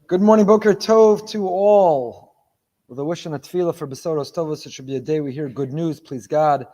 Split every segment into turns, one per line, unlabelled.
Good morning, Boker Tov to all. With a wish and a tefillah for Besoros Tovos, it should be a day we hear good news, please God.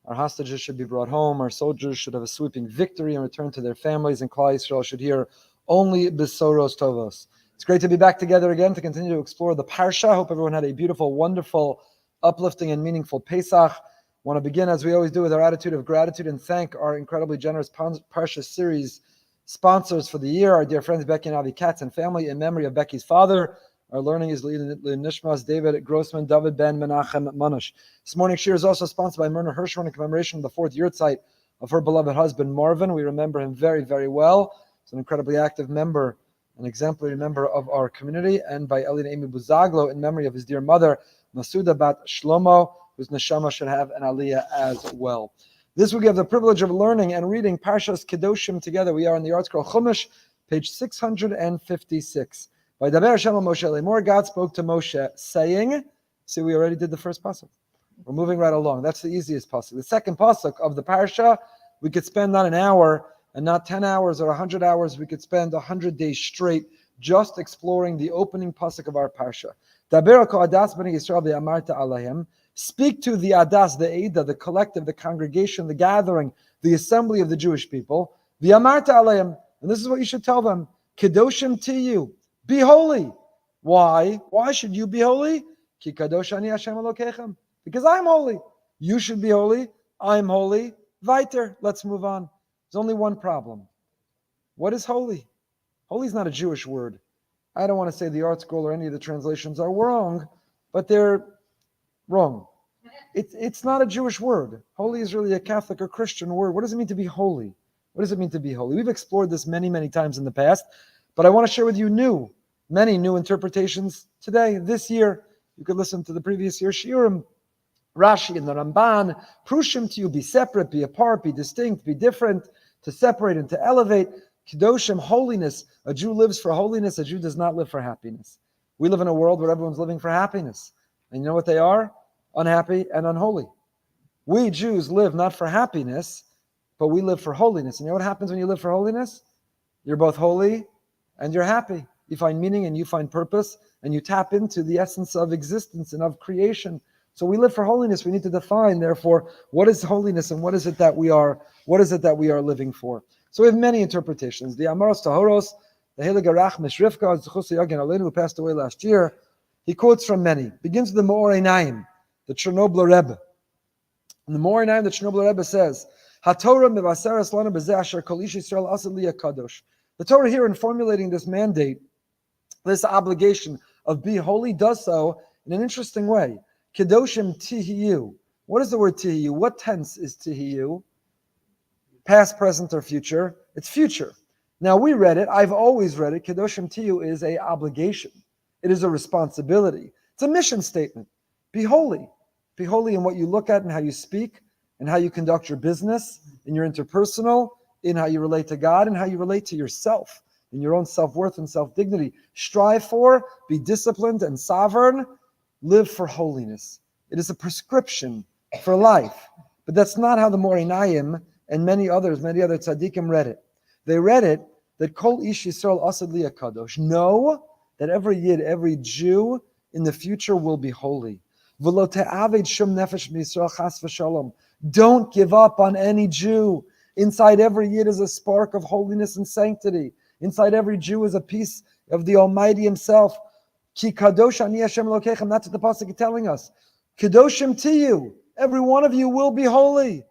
Our hostages should be brought home. Our soldiers should have a sweeping victory and return to their families. And Klal Yisrael should hear only Besoros Tovos. It's great to be back together again to continue to explore the Parsha. I hope everyone had a beautiful, wonderful, uplifting, and meaningful Pesach. I want to begin, as we always do, with our attitude of gratitude and thank our incredibly generous Parsha series sponsors for the year, our dear friends Becky and Avi Katz and family, in memory of Becky's father. Our learning is Nishmas David Grossman, David Ben Menachem Manush. This morning's shir is also sponsored by Myrna Hirschhorn in commemoration of the 4th yahrzeit of her beloved husband Marvin. We remember him very, very well. He's an incredibly active member, an exemplary member of our community, and by Eli and Amy Buzaglo in memory of his dear mother Masuda Bat Shlomo, whose neshama should have an aliyah as well. This week we have the privilege of learning and reading Parshas Kedoshim together. We are in the Art Scroll Chumash, page 656. By Daber Hashem Moshe Lemor, God spoke to Moshe, saying, see, we already did the first pasuk. We're moving right along. That's the easiest pasuk. The second pasuk of the Parsha, we could spend not an hour and not 10 hours or 100 hours. We could spend 100 days straight just exploring the opening pasuk of our Parsha. Daber ko adas b'nei Yisrael v'amarta alayim. Speak to the Adas, the Eidah, the collective, the congregation, the gathering, the assembly of the Jewish people. V'amarta alayim, and this is what you should tell them: Kedoshim to you, be holy. Why? Why should you be holy? Ki kadosh ani Hashem Elokechem. Because I'm holy. You should be holy. I'm holy. Weiter. Let's move on. There's only one problem. What is holy? Holy is not a Jewish word. I don't want to say the Art Scroll or any of the translations are wrong, but they're wrong. It's not a Jewish word. Holy is really a Catholic or Christian word. What does it mean to be holy? What does it mean to be holy? We've explored this many, many times in the past, but I want to share with you many new interpretations today, this year. You could listen to the previous year's shiurim. Rashi and the Ramban, prushim to you, be separate, be apart, be distinct, be different, to separate and to elevate. Kedoshim, holiness. A Jew lives for holiness. A Jew does not live for happiness. We live in a world where everyone's living for happiness. And you know what they are? Unhappy and unholy. We Jews live not for happiness, but we live for holiness. And you know what happens when you live for holiness? You're both holy and you're happy. You find meaning and you find purpose, and you tap into the essence of existence and of creation. So we live for holiness. We need to define, therefore, what is holiness and what is it that we are living for. So we have many interpretations. The Amaros Tahoros, the Heilige Rachmastrivka, who passed away last year, he quotes from many. Begins with the Meor Einayim, the Chernobyl Rebbe. In the Meor Einayim, the Chernobyl Rebbe says, HaTorah mevaseres lanu b'zeh asher kol ish Yisrael asad li kadosh. The Torah here, in formulating this mandate, this obligation of be holy, does so in an interesting way. Kedoshim tihiyu. What is the word tihiyu? What tense is tihiyu? Past, present, or future? It's future. Now we read it. I've always read it. Kedoshim tihiyu is a obligation. It is a responsibility. It's a mission statement. Be holy. Be holy in what you look at and how you speak and how you conduct your business, in your interpersonal, in how you relate to God and how you relate to yourself, in your own self-worth and self-dignity. Strive for, be disciplined and sovereign, live for holiness. It is a prescription for life. But that's not how the Meor Einayim and many other tzaddikim read it. They read it that Kol Ish Yisrael Asad Li Kadosh. Know that every Yid, every Jew in the future will be holy. Don't give up on any Jew. Inside every Yid is a spark of holiness and sanctity. Inside every Jew is a piece of the Almighty Himself. Ki kadosh ani Hashem Elokechem. That's what the pasuk is telling us. Kedoshim to you. Every one of you will be holy.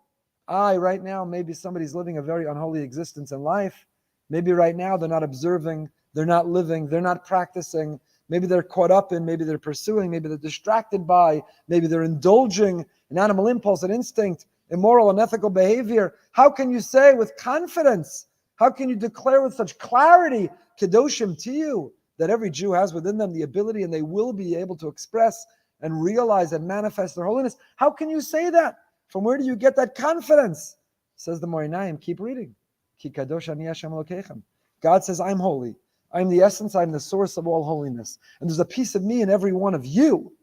Right now, maybe somebody's living a very unholy existence in life. Maybe right now they're not observing, they're not living, they're not practicing. Maybe they're caught up in, maybe they're pursuing, maybe they're distracted by, maybe they're indulging in animal impulse and instinct, immoral and ethical behavior. How can you say with confidence, how can you declare with such clarity, Kedoshim to you, that every Jew has within them the ability and they will be able to express and realize and manifest their holiness? How can you say that? From where do you get that confidence? Says the Meor Einayim, keep reading. Ki kadosh ani Hashem Elokechem. God says, I'm holy. I'm the essence, I'm the source of all holiness. And there's a piece of me in every one of you.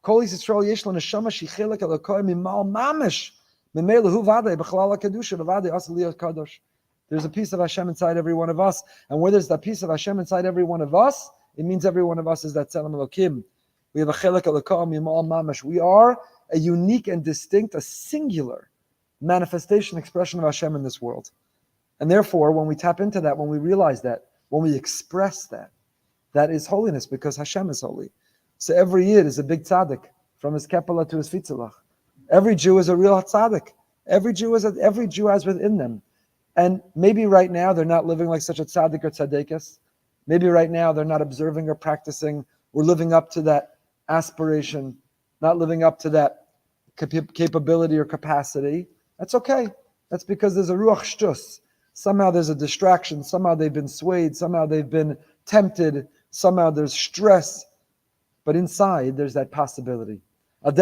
Kol Yisrael yesh lo neshama shichelek Elokei mimal mamish. Memei lehu vadei b'chalal Kedusha v'vadei asal liot kadosh. There's a piece of Hashem inside every one of us. And where there's that piece of Hashem inside every one of us, It means every one of us is that Tzelem Elokim. We have a Chelek Elokam Yimal Mamash. We are a unique and distinct, a singular manifestation, expression of Hashem in this world. And therefore, when we tap into that, when we realize that, when we express that, that is holiness, because Hashem is holy. So every Yid is a big tzaddik, from his kepala to his fitzalach. Every Jew is a real tzaddik. Every Jew has within them. And maybe right now they're not living like such a tzaddik or tzaddikas. Maybe right now they're not observing or practicing or living up to that aspiration, not living up to that capability or capacity. That's okay. That's because there's a ruach shtus. Somehow there's a distraction. Somehow they've been swayed. Somehow they've been tempted. Somehow there's stress. But inside there's that possibility. The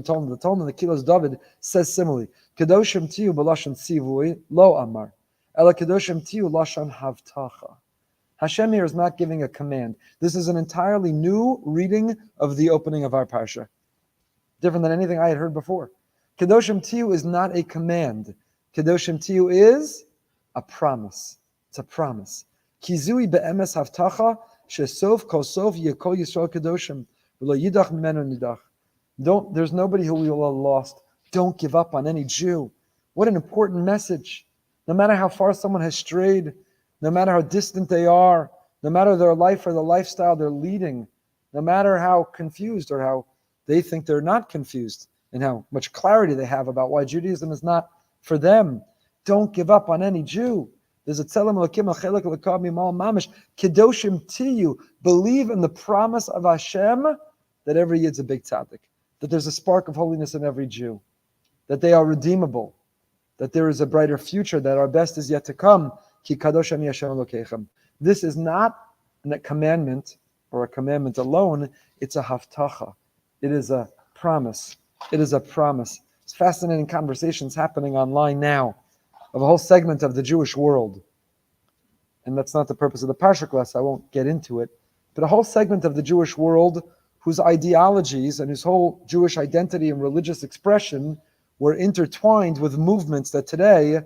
Talmud, the Kilos David says similarly, Kedoshim tiyu b'lashon tzivui lo amar, ela kedoshim tiyu lashon havtacha. Hashem here is not giving a command. This is an entirely new reading of the opening of our Parsha. Different than anything I had heard before. Kedoshim tiyu is not a command. Kedoshim tiyu is a promise. It's a promise. Kizui be'emes havtacha shesof kol sof yekol Yisrael kedoshim. There's nobody who we will have lost. Don't give up on any Jew. What an important message. No matter how far someone has strayed, no matter how distant they are, no matter their life or the lifestyle they're leading, no matter how confused or how they think they're not confused and how much clarity they have about why Judaism is not for them, don't give up on any Jew. There's a tzelem elokim achelek elokam mimal mamish kedoshim tiyu. Believe in the promise of Hashem that every Yid's a big tzaddik, that there's a spark of holiness in every Jew, that they are redeemable, that there is a brighter future, that our best is yet to come. Ki kadosh ani Hashem Elokechem. This is not a commandment or a commandment alone. It's a havtacha. It is a promise. It is a promise. It's fascinating conversations happening online now of a whole segment of the Jewish world. And that's not the purpose of the Parsha class. I won't get into it. But a whole segment of the Jewish world whose ideologies and whose whole Jewish identity and religious expression were intertwined with movements that today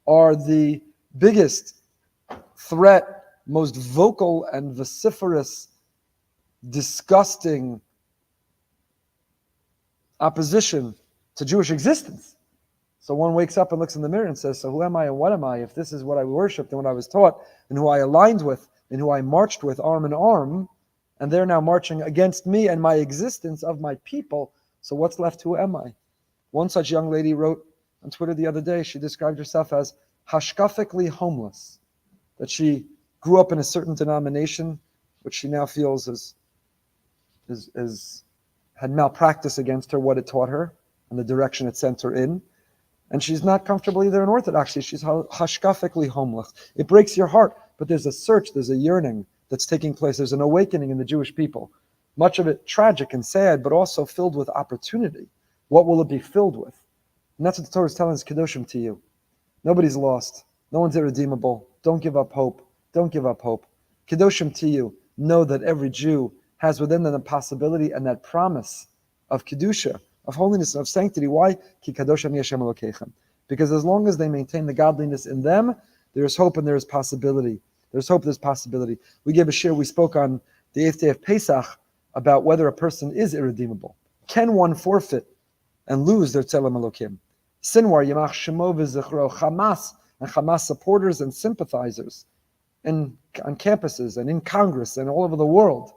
are the biggest threat, most vocal and vociferous, disgusting opposition to Jewish existence. So one wakes up and looks in the mirror and says, so who am I and what am I if this is what I worshipped and what I was taught and who I aligned with and who I marched with arm in arm, and they're now marching against me and my existence of my people. So what's left? Who am I? One such young lady wrote on Twitter the other day, she described herself as hashkafically homeless, that she grew up in a certain denomination, which she now feels had malpractice against her, what it taught her, and the direction it sent her in. And she's not comfortable either in Orthodoxy. She's hashkafically homeless. It breaks your heart, but there's a search, there's a yearning that's taking place. There's an awakening in the Jewish people. Much of it tragic and sad, but also filled with opportunity. What will it be filled with? And that's what the Torah is telling us, Kedoshim to you. Nobody's lost. No one's irredeemable. Don't give up hope. Don't give up hope. Kedoshim to you. Know that every Jew has within them the possibility and that promise of Kedusha, of holiness, and of sanctity. Why? Ki kadosh ani Hashem Elokechem. Because as long as they maintain the godliness in them, there is hope and there is possibility. There's hope, there's possibility. We gave a share, we spoke on the 8th day of Pesach about whether a person is irredeemable. Can one forfeit and lose their Tzelem Elokim? Sinwar, Yamach Shemo v'Zichro, Hamas, and Hamas supporters and sympathizers on campuses and in Congress and all over the world.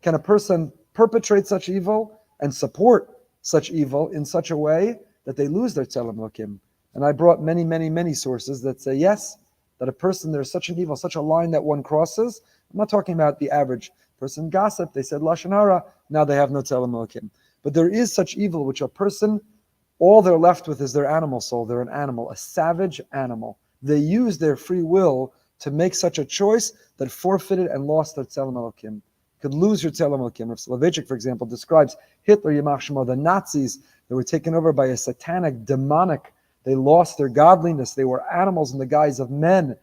Can a person perpetrate such evil and support such evil in such a way that they lose their Tzelem Elokim? And I brought many, many, many sources that say yes, that a person, there's such an evil, such a line that one crosses. I'm not talking about the average person gossip. They said Lashon Hara, now they have no Tzelem Elokim. But there is such evil which a person, all they're left with is their animal soul. They're an animal, a savage animal. They use their free will to make such a choice that forfeited and lost their Tzelem Elokim. You could lose your Tzelem Elokim. Rebbe, for example, describes Hitler, Yamach Shemo, the Nazis, they were taken over by a satanic, demonic. They lost their godliness. They were animals in the guise of men.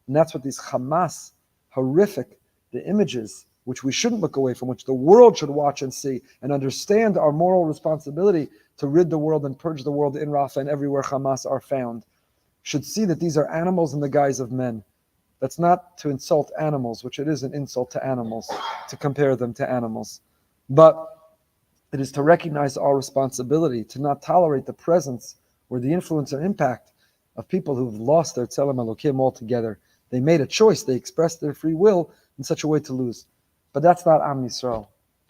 And that's what these Hamas, horrific, the images which we shouldn't look away from, which the world should watch and see and understand our moral responsibility to rid the world and purge the world in Rafah and everywhere Hamas are found, should see that these are animals in the guise of men, That's not to insult animals, which it is an insult to animals, to compare them to animals. But it is to recognize our responsibility, to not tolerate the presence or the influence or impact of people who've lost their Tzelem Elokim altogether. They made a choice, they expressed their free will in such a way to lose. But that's not Am Yisrael.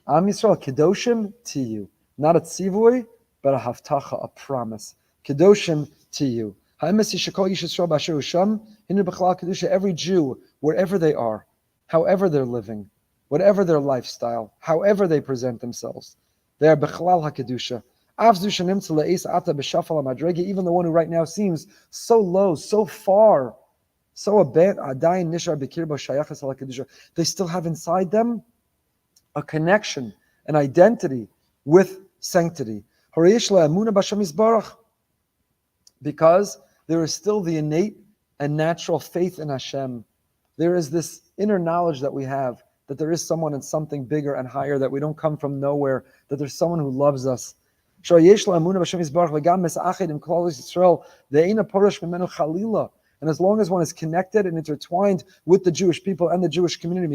Am Yisrael, Kedoshim to you. Not a tzivui, but a haftacha, a promise. Kedoshim to you. Every Jew, wherever they are, however they're living, whatever their lifestyle, however they present themselves, they are Bechlal HaKedusha. Even the one who right now seems so low, so far, so abandoned, they still have inside them a connection, an identity with sanctity. Because there is still the innate and natural faith in Hashem. There is this inner knowledge that we have, that there is someone and something bigger and higher, that we don't come from nowhere, that there's someone who loves us. And as long as one is connected and intertwined with the Jewish people and the Jewish community,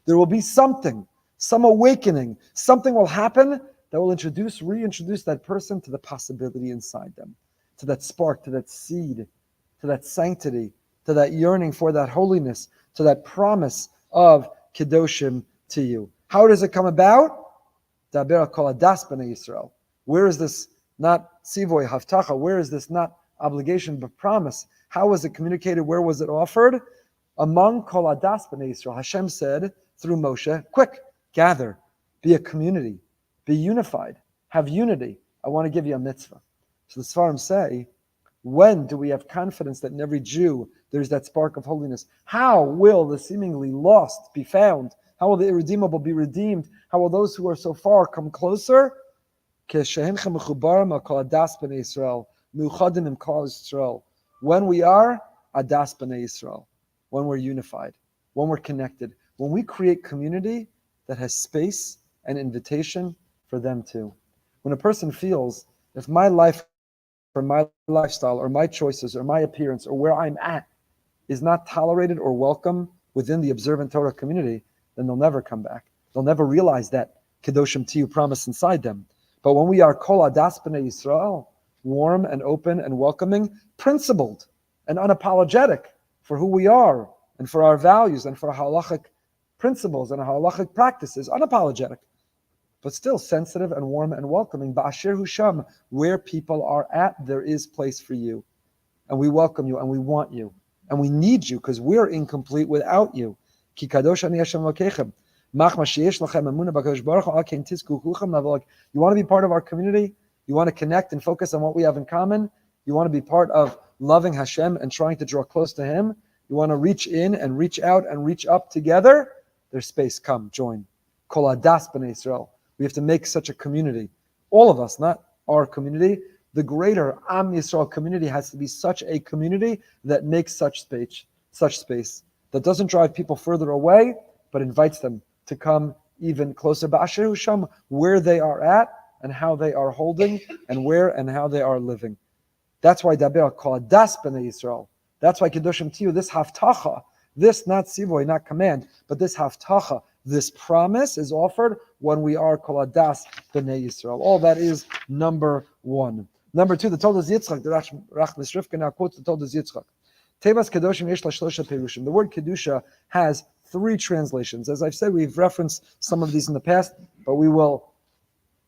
there will be something, some awakening, something will happen that will reintroduce that person to the possibility inside them, to that spark, to that seed, to that sanctity, to that yearning for that holiness, to that promise of Kedoshim to you. How does it come about? Where is this not tzivoy haftacha? Where is this not obligation but promise? How was it communicated? Where was it offered? Among kol adas b'nei Yisrael. Hashem said through Moshe, quick, gather, be a community, be unified, have unity. I want to give you a mitzvah. So the Sfarim say, when do we have confidence that in every Jew there's that spark of holiness? How will the seemingly lost be found? How will the irredeemable be redeemed? How will those who are so far come closer? When we are adas b'nei Yisrael, when we're unified, when we're connected, when we create community that has space and invitation for them too. When a person feels, if my life or my lifestyle or my choices or my appearance or where I'm at is not tolerated or welcome within the observant Torah community, then they'll never come back. They'll never realize that Kedoshim to you promise inside them. But when we are kol adas b'nei Yisrael, warm and open and welcoming, principled and unapologetic for who we are and for our values and for our halachic principles and our halachic practices, unapologetic, but still sensitive and warm and welcoming. Ba'asher husham, where people are at, there is place for you. And we welcome you and we want you. And we need you because we're incomplete without you. Ki kadosh ani Hashem lokechem. Machma sheyesh lachem emunah b'kadosh baruch hu, al ken tizku kulchem lavolak. You want to be part of our community? You want to connect and focus on what we have in common? You want to be part of loving Hashem and trying to draw close to Him? You want to reach in and reach out and reach up together? There's space. Come, join. Kol adas b'nei Yisrael. We have to make such a community. All of us, not our community. The greater Am Yisrael community has to be such a community that makes such space, that doesn't drive people further away, but invites them to come even closer. Ba'asher husham, where they are at and how they are holding and where and how they are living. That's why Daber kol adas b'nei Yisrael. That's why Kedoshim to you, this haftacha, this not sivoy, not command, but this haftacha, this promise is offered when we are kol adas b'nei Yisrael. All that is number one. Number two, the Toldos Yitzchak, the Rachmastrivka now quotes the Toldos Yitzchak. Tevas Kedoshim yesh la shlosha perushim. The word Kedusha has three translations. As I've said, we've referenced some of these in the past, but we will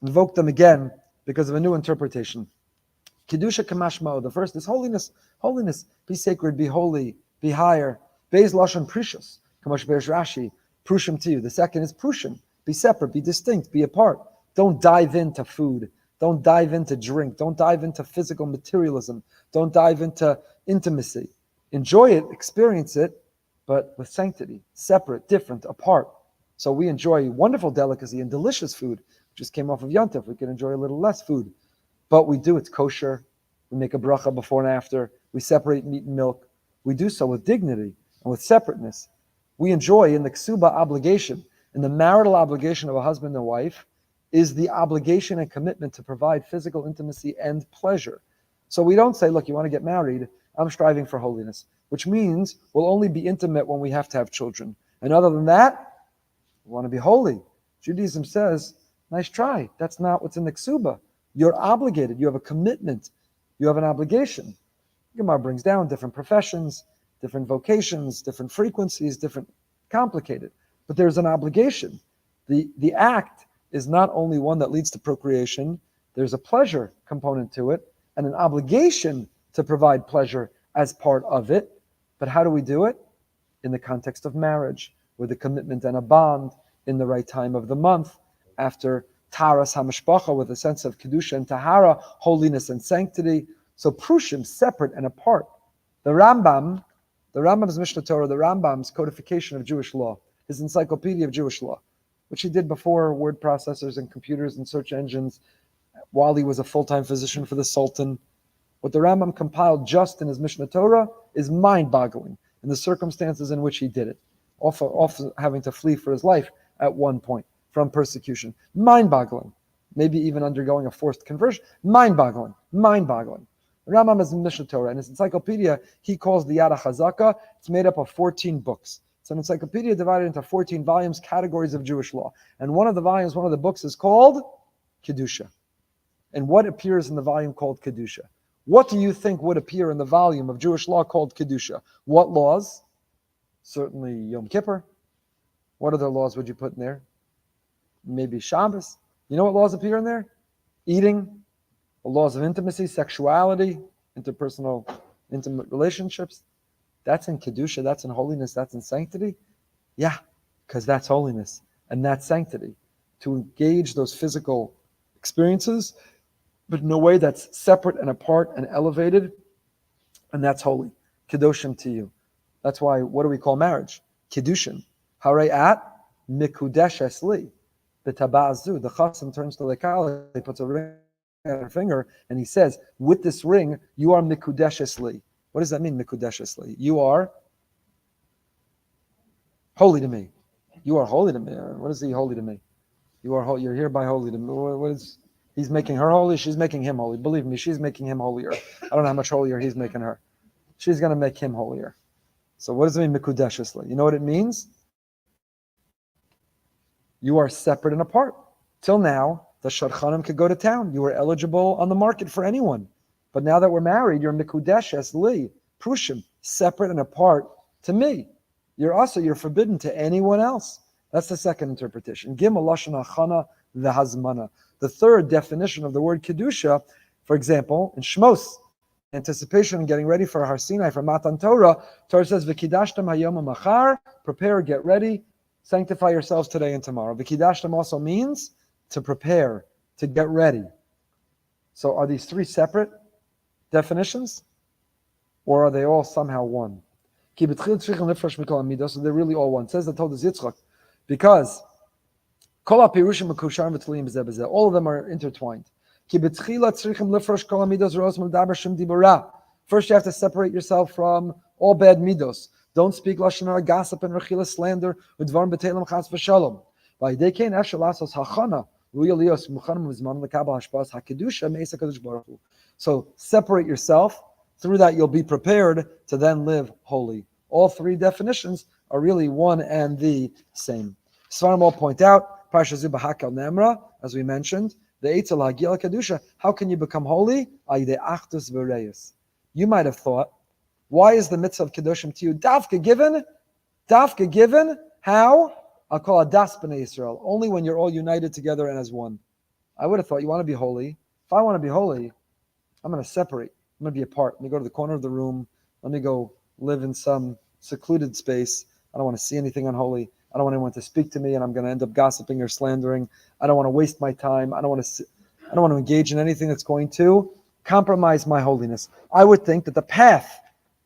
invoke them again because of a new interpretation. Kedusha kamashmo. The first is holiness. Holiness. Be sacred, be holy, be higher. Beis lashon precious. Kamash be'esh Rashi. Prushim to you. The second is prushim. Be separate, be distinct, be apart. Don't dive into food. Don't dive into drink. Don't dive into physical materialism. Don't dive into intimacy. Enjoy it, experience it, but with sanctity, separate, different, apart. So we enjoy wonderful delicacy and delicious food. We just came off of Yontif. We can enjoy a little less food. But we do, it's kosher. We make a bracha before and after. We separate meat and milk. We do so with dignity and with separateness. We enjoy in the ksuba obligation, in the marital obligation of a husband and wife, is the obligation and commitment to provide physical intimacy and pleasure. So we don't say, look, you want to get married, I'm striving for holiness, which means we'll only be intimate when we have to have children. And other than that, we want to be holy. Judaism says, nice try. That's not what's in the ksuba. You're obligated. You have a commitment. You have an obligation. Gemara brings down different professions, different vocations, different frequencies, different complicated. But there's an obligation. The act is not only one that leads to procreation, there's a pleasure component to it and an obligation to provide pleasure as part of it. But how do we do it? In the context of marriage, with a commitment and a bond in the right time of the month, after Taras HaMishpacha, with a sense of Kedusha and Tahara, holiness and sanctity. So Prushim, separate and apart. The Rambam's Mishnah Torah, the Rambam's codification of Jewish law, his encyclopedia of Jewish law, which he did before word processors and computers and search engines, while he was a full-time physician for the Sultan. What the Rambam compiled just in his Mishnah Torah is mind-boggling in the circumstances in which he did it, often having to flee for his life at one point from persecution. Mind-boggling. Maybe even undergoing a forced conversion. Mind-boggling. Mind-boggling. The Rambam is in Mishnah Torah. In his encyclopedia, he calls the Yad HaChazaka. It's made up of 14 books. It's an encyclopedia divided into 14 volumes, categories of Jewish law. And one of the books is called Kedusha. And what appears in the volume called Kedusha? What do you think would appear in the volume of Jewish law called Kedusha? What laws? Certainly Yom Kippur. What other laws would you put in there? Maybe Shabbos. You know what laws appear in there? Eating, the laws of intimacy, sexuality, interpersonal, intimate relationships. That's in Kedusha, that's in holiness, that's in sanctity. Yeah, because that's holiness and that's sanctity. To engage those physical experiences, but in a way that's separate and apart and elevated, and that's holy. Kedoshim to you. That's why, what do we call marriage? Kedushin. Hare at mikudeshes li. B'tabazu. The chassan turns to the kala, he puts a ring on her finger, and he says, with this ring, you are mikudeshes li. What does that mean, mikudeshes li? You are holy to me. You are holy to me. What is he holy to me? You are holy. You're hereby holy to me. What is? He's making her holy. She's making him holy. Believe me, she's making him holier. I don't know how much holier he's making her. She's going to make him holier. So what does it mean, mikudeshes li? You know what it means? You are separate and apart. Till now, the shadchanim could go to town. You were eligible on the market for anyone. But now that we're married, you're mikudeshes li, prushim, separate and apart to me. You're forbidden to anyone else. That's the second interpretation. Gimel lashon hachana v'hazmana. The third definition of the word kedusha, for example, in Shmos, anticipation and getting ready for Har Sinai, for Matan Torah, Torah says, "V'kidashtem hayom machar," prepare, get ready, sanctify yourselves today and tomorrow. V'kidashtem also means to prepare, to get ready. So are these three separate definitions, or are they all somehow one? So they're really all one. It says the Toldos Yitzchak, because all of them are intertwined. First, you have to separate yourself from all bad midos. Don't speak lashon hara, gossip, and rechila, slander. So separate yourself. Through that, you'll be prepared to then live holy. All three definitions are really one and the same. Svarim all point out, Parsha zu b'hakel nemra, as we mentioned, the Eitzel Hagil Kedusha. How can you become holy? Ayidei achdus v'reyus. You might have thought, why is the mitzvah of Kedoshim to you dafka given? Dafka given? How? I'll call it das b'nei Yisrael. Only when you're all united together and as one. I would have thought, you want to be holy? If I want to be holy, I'm going to separate. I'm going to be apart. Let me go to the corner of the room. Let me go live in some secluded space. I don't want to see anything unholy. I don't want anyone to speak to me, and I'm going to end up gossiping or slandering. I don't want to waste my time. I don't want to engage in anything that's going to compromise my holiness. I would think that the path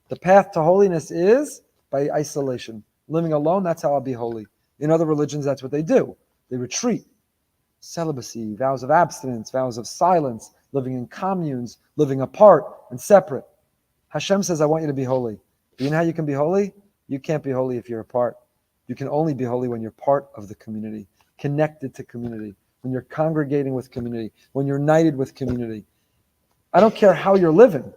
to holiness is by isolation. Living alone, that's how I'll be holy. In other religions, that's what they do. They retreat. Celibacy, vows of abstinence, vows of silence, living in communes, living apart and separate. Hashem says, I want you to be holy. You know how you can be holy? You can't be holy if you're apart. You can only be holy when you're part of the community, connected to community. when you're congregating with community, when you're united with community. I don't care how you're living.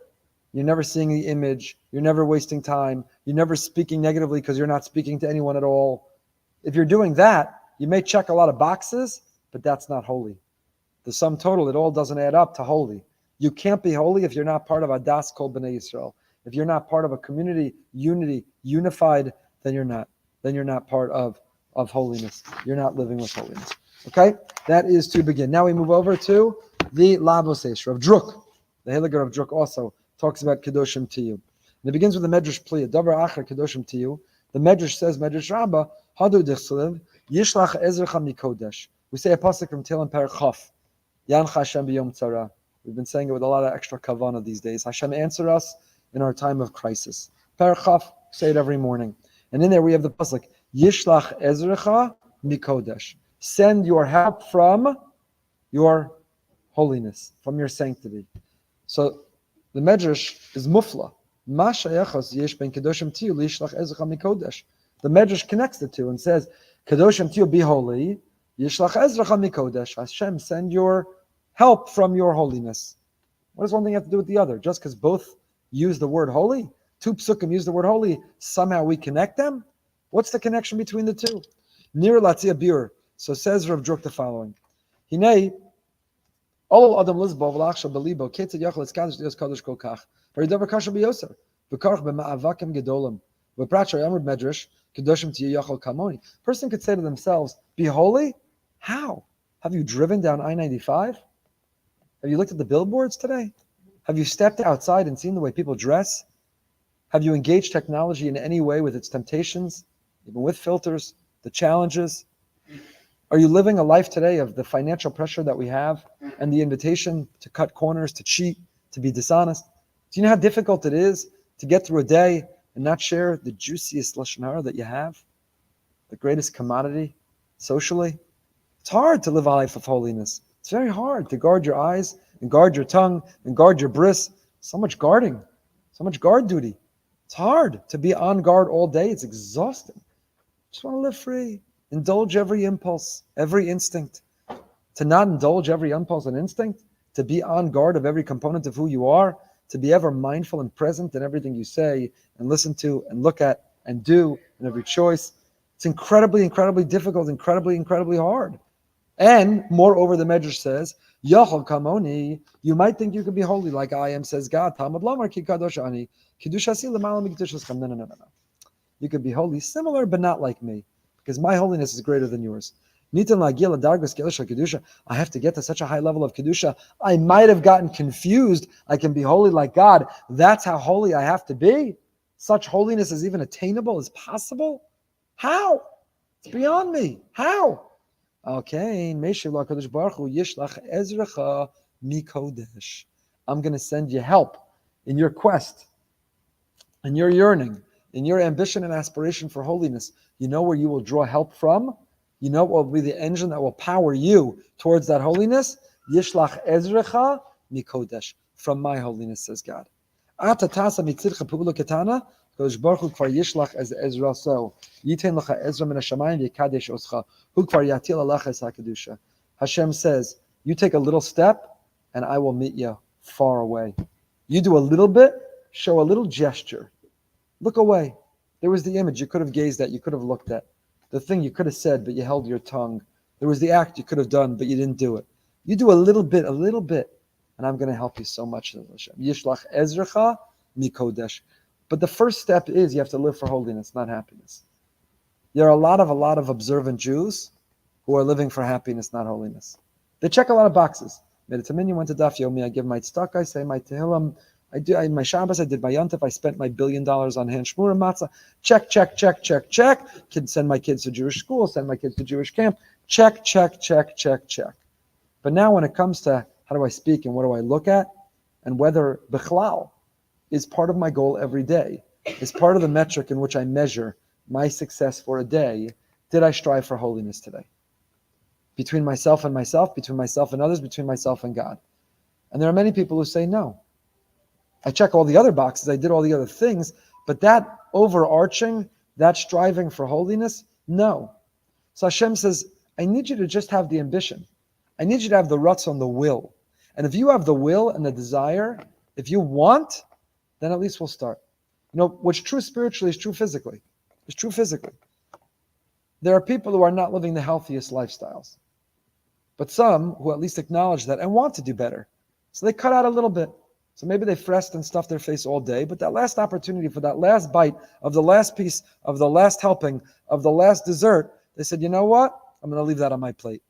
You're never seeing the image. You're never wasting time. You're never speaking negatively because you're not speaking to anyone at all. If you're doing that, you may check a lot of boxes, but that's not holy. The sum total, it all doesn't add up to holy. You can't be holy if you're not part of Adas Kol B'nai Yisrael. If you're not part of a community, unity, unified, then you're not. Then you're not part of holiness. You're not living with holiness. Okay? That is to begin. Now we move over to the Labos of Druck. The Hiliger of Druck also talks about Kedoshim to you. And it begins with the Medrash Pliya. Davar Achar Kedoshim to you. The Medrash says, Medrash Rabbah, Hadu Dichselev, Yishlach Ezrecha Mikodesh. We say a pasuk from Tehillim Perek Chaf. Yancha Hashem b'yom tzara. We've been saying it with a lot of extra kavanah these days. Hashem answer us in our time of crisis. Perek Chaf, say it every morning. And in there we have the pasuk, Yishlach Ezrecha Mikodesh. Send your help from your holiness, from your sanctity. So the Medrash is mufla. Ma shayachos yesh ben kedoshim tiyu lishlach ezrecha mikodesh. The Medrash connects the two and says, Kedoshim tiyu, be holy, yishlach ezrecha mikodesh. Hashem, send your help from your holiness. What does one thing have to do with the other? Just because both use the word holy, two psukim use the word holy, somehow we connect them? What's the connection between the two? Nir latzia bir. So says Rav Druck the following. Hinei, all Adam Lizbo v'lachshav belibo ketzad yachol eskadosh dios kadosh kol kach v'ridavar kasha b'yoser v'karch b'ma'avakim gedolim v'prat shayamud medrash kedoshim tiyu yachol kamoni. Person could say to themselves, be holy? How? Have you driven down I-95? Have you looked at the billboards today? Have you stepped outside and seen the way people dress? Have you engaged technology in any way with its temptations, even with filters, the challenges? Are you living a life today of the financial pressure that we have and the invitation to cut corners, to cheat, to be dishonest? Do you know how difficult it is to get through a day and not share the juiciest lashon hara that you have? The greatest commodity socially? It's hard to live a life of holiness. It's very hard to guard your eyes and guard your tongue and guard your bris. So much guarding, so much guard duty. It's hard to be on guard all day. It's exhausting. Just want to live free. Indulge every impulse, every instinct. To not indulge every impulse and instinct, to be on guard of every component of who you are, to be ever mindful and present in everything you say and listen to and look at and do in every choice. It's incredibly, incredibly difficult, incredibly hard. And moreover, the Medrash says, Yachol kamoni, you might think you could be holy like I am, says God. Talmud lamar ki kadosh ani, Kedusha si l'malam mikdushas cham. No. You could be holy, similar, but not like me, because my holiness is greater than yours. I have to get to such a high level of Kedusha. I might have gotten confused. I can be holy like God. That's how holy I have to be? Such holiness is even attainable, is possible? How? It's beyond me. How? Okay. I'm going to send you help in your quest, in your yearning, in your ambition and aspiration for holiness. You know where you will draw help from? You know what will be the engine that will power you towards that holiness? Yishlach ezrecha mikodesh. From my holiness, says God. Ata tasa mitzidcha pu'ula ketana, Kodesh Baruch Hu kvar yishlach as Ezra so. Yiten lecha Ezra min hashamayim v'yikadesh oscha. Hu kvar yatil alach es hakedusha. Hashem says, you take a little step, and I will meet you far away. You do a little bit, show a little gesture. Look away. There was the image you could have gazed at, you could have looked at. The thing you could have said, but you held your tongue. There was the act you could have done, but you didn't do it. You do a little bit, and I'm going to help you so much. Yishlach ezrecha mikodesh. But the first step is you have to live for holiness, not happiness. There are a lot of observant Jews who are living for happiness, not holiness. They check a lot of boxes. Meditamin, you went to Daf Yomi, I give my tzedakah, I say my tehillim, my Shabbos, I did my Yontif, I spent my $1 billion on hand shmura matzah. Check. Send my kids to Jewish school, send my kids to Jewish camp. Check. But now when it comes to how do I speak and what do I look at, and whether bichlal is part of my goal every day, is part of the metric in which I measure my success for a day, did I strive for holiness today? Between myself and myself, between myself and others, between myself and God. And there are many people who say no. I check all the other boxes, I did all the other things, but that overarching, that striving for holiness, no. So Hashem says, I need you to just have the ambition. I need you to have the ratzon, the will. And if you have the will and the desire, if you want, then at least we'll start. What's true spiritually is true physically. It's true physically. There are people who are not living the healthiest lifestyles, but some who at least acknowledge that and want to do better. So they cut out a little bit. So maybe they frest and stuff their face all day, but that last opportunity for that last bite of the last piece of the last helping of the last dessert, they said, you know what? I'm going to leave that on my plate.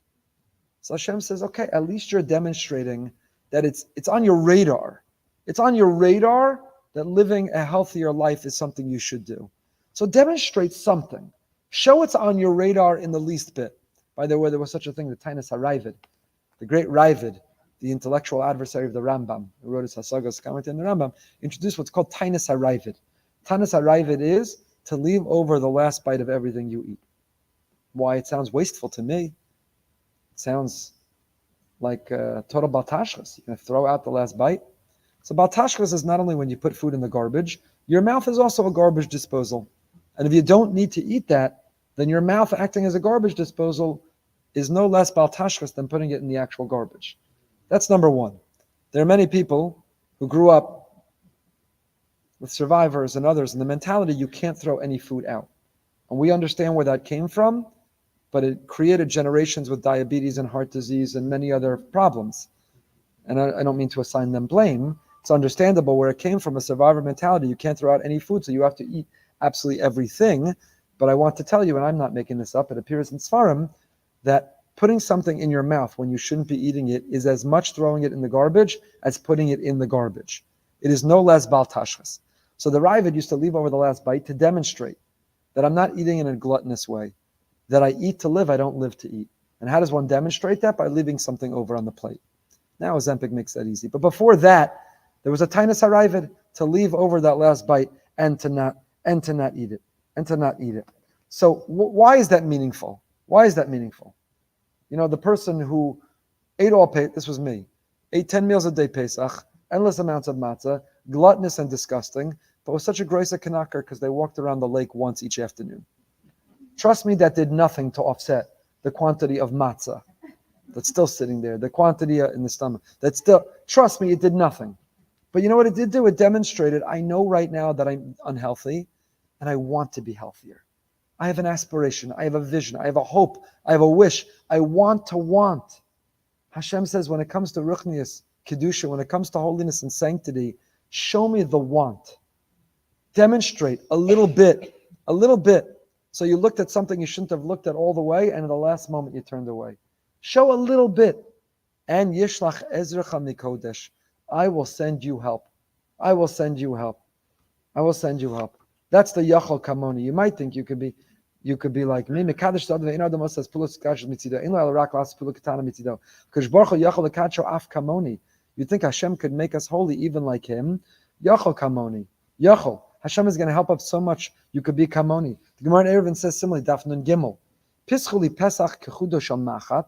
So Hashem says, okay, at least you're demonstrating that it's on your radar. It's on your radar that living a healthier life is something you should do. So demonstrate something. Show it's on your radar in the least bit. By the way, there was such a thing, the Tainas HaRavid, the great Ravid, the intellectual adversary of the Rambam, who wrote his Hasagas commentary on the Rambam, introduced what's called Tainas HaRavid. Tainas HaRavid is to leave over the last bite of everything you eat. Why? It sounds wasteful to me. It sounds like total baltashkas. You're going to throw out the last bite. So baltashkas is not only when you put food in the garbage, your mouth is also a garbage disposal. And if you don't need to eat that, then your mouth acting as a garbage disposal is no less baltashkas than putting it in the actual garbage. That's number one. There are many people who grew up with survivors and others in the mentality you can't throw any food out. And we understand where that came from, but it created generations with diabetes and heart disease and many other problems. And I don't mean to assign them blame. It's understandable where it came from, a survivor mentality. You can't throw out any food, so you have to eat absolutely everything. But I want to tell you, and I'm not making this up, it appears in Sfarim, that putting something in your mouth when you shouldn't be eating it is as much throwing it in the garbage as putting it in the garbage. It is no less bal tashchas. So the Ravid used to leave over the last bite to demonstrate that I'm not eating in a gluttonous way, that I eat to live, I don't live to eat. And how does one demonstrate that? By leaving something over on the plate. Now Ozempic makes that easy. But before that, there was a Tainas HaRavid to leave over that last bite and to not eat it. So why is that meaningful? Why is that meaningful? The person who ate this was me, ate 10 meals a day Pesach, endless amounts of matzah, gluttonous and disgusting, but was such a groisa kanaker because they walked around the lake once each afternoon. Trust me, that did nothing to offset the quantity of matzah that's still sitting there, the quantity in the stomach. Trust me, it did nothing. But you know what it did do? It demonstrated, I know right now that I'm unhealthy, and I want to be healthier. I have an aspiration, I have a vision, I have a hope, I have a wish. I want to want. Hashem says when it comes to Ruchnius, Kedusha, when it comes to holiness and sanctity, show me the want. Demonstrate a little bit. So you looked at something you shouldn't have looked at all the way, and in the last moment you turned away. Show a little bit. And Yishlach Ezrecha Mikodesh. I will send you help. I will send you help. That's the Yachol Kamoni. You might think you could be like me. Mekadesh Zadva Ein Adam says Pulus Kadosh Mitzido. Ein Lo Rak Las Pulus Katana Mitzido. Because Baruch Hu Yachol Lekadsho Af Kamoni. You think Hashem could make us holy even like Him? Yachol Kamoni. Yachol. Hashem is going to help us so much. You could be Kamoni. The Gemara in Eruvin says similarly. Daf Nun Gimel. Pischuli Pesach kechudo shel machat,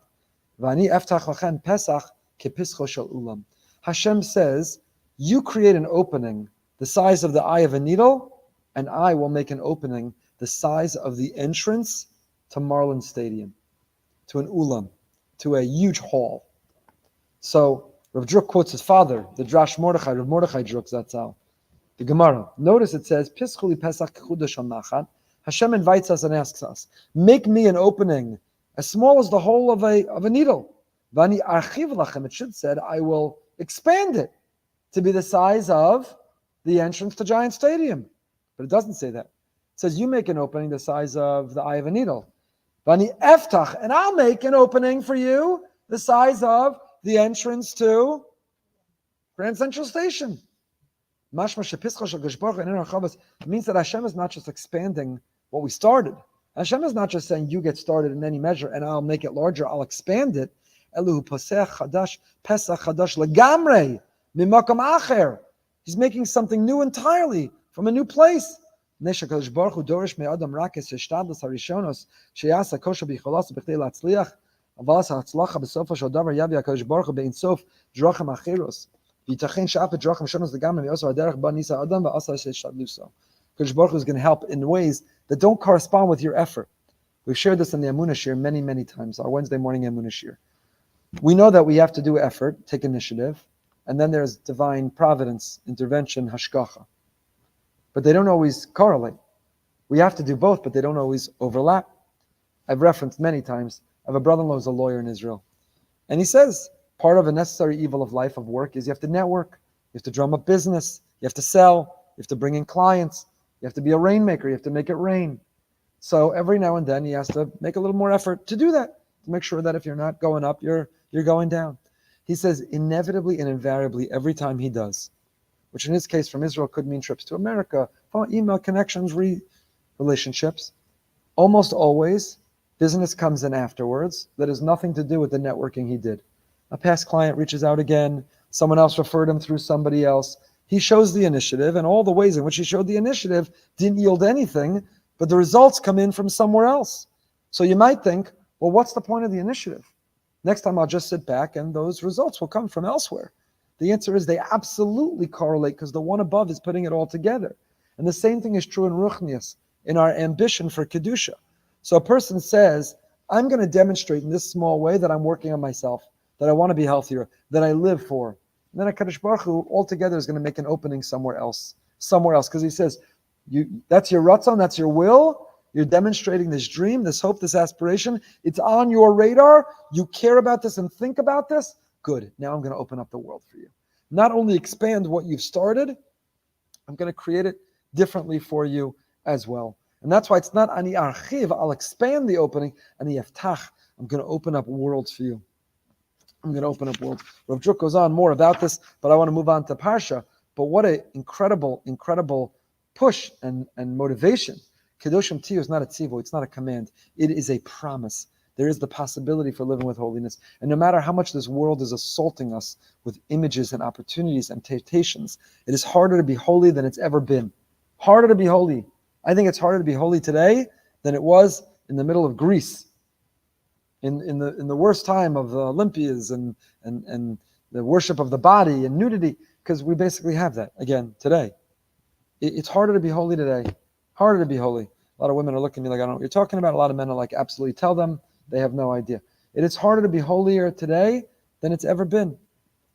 v'ani eftach lachem Pesach kepischo shel ulam. Hashem says, you create an opening the size of the eye of a needle, and I will make an opening the size of the entrance to Marlin Stadium, to an ulam, to a huge hall. So Rav Druck quotes his father, the Drash Mordechai, Rav Mordechai Druck Zatzal, the Gemara. Notice it says, Pischuli Pesach kechudo shel machat. Hashem invites us and asks us, make me an opening as small as the hole of a needle. Vani archiv lachem. It should said, I will expand it to be the size of the entrance to Giant Stadium. But it doesn't say that. It says you make an opening the size of the eye of a needle. Vani eftach, and I'll make an opening for you the size of the entrance to Grand Central Station. It means that Hashem is not just expanding what we started. Hashem is not just saying you get started in any measure and I'll make it larger, I'll expand it. He's making something new entirely from a new place. Kodesh Baruch Hu is going to help in ways that don't correspond with your effort. We've shared this in the Emunah Shir many, many times, our Wednesday morning Emunah Shir. We know that we have to do effort, take initiative, and then there's divine providence, intervention, hashgacha. But they don't always correlate. We have to do both, but they don't always overlap. I've referenced many times, I have a brother-in-law who's a lawyer in Israel. And he says, part of a necessary evil of life, of work, is you have to network. You have to drum up business. You have to sell. You have to bring in clients. You have to be a rainmaker. You have to make it rain. So every now and then he has to make a little more effort to do that, to make sure that if you're not going up, you're going down. He says, inevitably and invariably, every time he does, which in his case from Israel could mean trips to America, phone, email connections, relationships, almost always business comes in afterwards that has nothing to do with the networking he did. A past client reaches out again, someone else referred him through somebody else. He shows the initiative, and all the ways in which he showed the initiative didn't yield anything, but the results come in from somewhere else. So you might think, well, what's the point of the initiative? Next time I'll just sit back and those results will come from elsewhere. The answer is they absolutely correlate because the one above is putting it all together. And the same thing is true in Ruchnius, in our ambition for Kedusha. So a person says, I'm going to demonstrate in this small way that I'm working on myself, that I want to be healthier, that I live for. And then HaKadosh Baruch Hu altogether is going to make an opening somewhere else. Because he says, that's your ratzon, that's your will. You're demonstrating this dream, this hope, this aspiration. It's on your radar. You care about this and think about this. Good. Now I'm going to open up the world for you. Not only expand what you've started, I'm going to create it differently for you as well. And that's why it's not ani archiv, I'll expand the opening, ani yaftach, I'm going to open up worlds for you. I'm going to open up worlds. Rav Druck goes on more about this, but I want to move on to Parsha. But what an incredible, incredible push and motivation. Kedoshim Tiyu is not a tzivu, it's not a command. It is a promise. There is the possibility for living with holiness. And no matter how much this world is assaulting us with images and opportunities and temptations, it is harder to be holy than it's ever been. Harder to be holy. I think it's harder to be holy today than it was in the middle of Greece, in the worst time of the Olympias and the worship of the body and nudity, because we basically have that again today. It's harder to be holy today. Harder to be holy. A lot of women are looking at me like, I don't know what you're talking about. A lot of men are like, absolutely, tell them. They have no idea. It is harder to be holier today than it's ever been.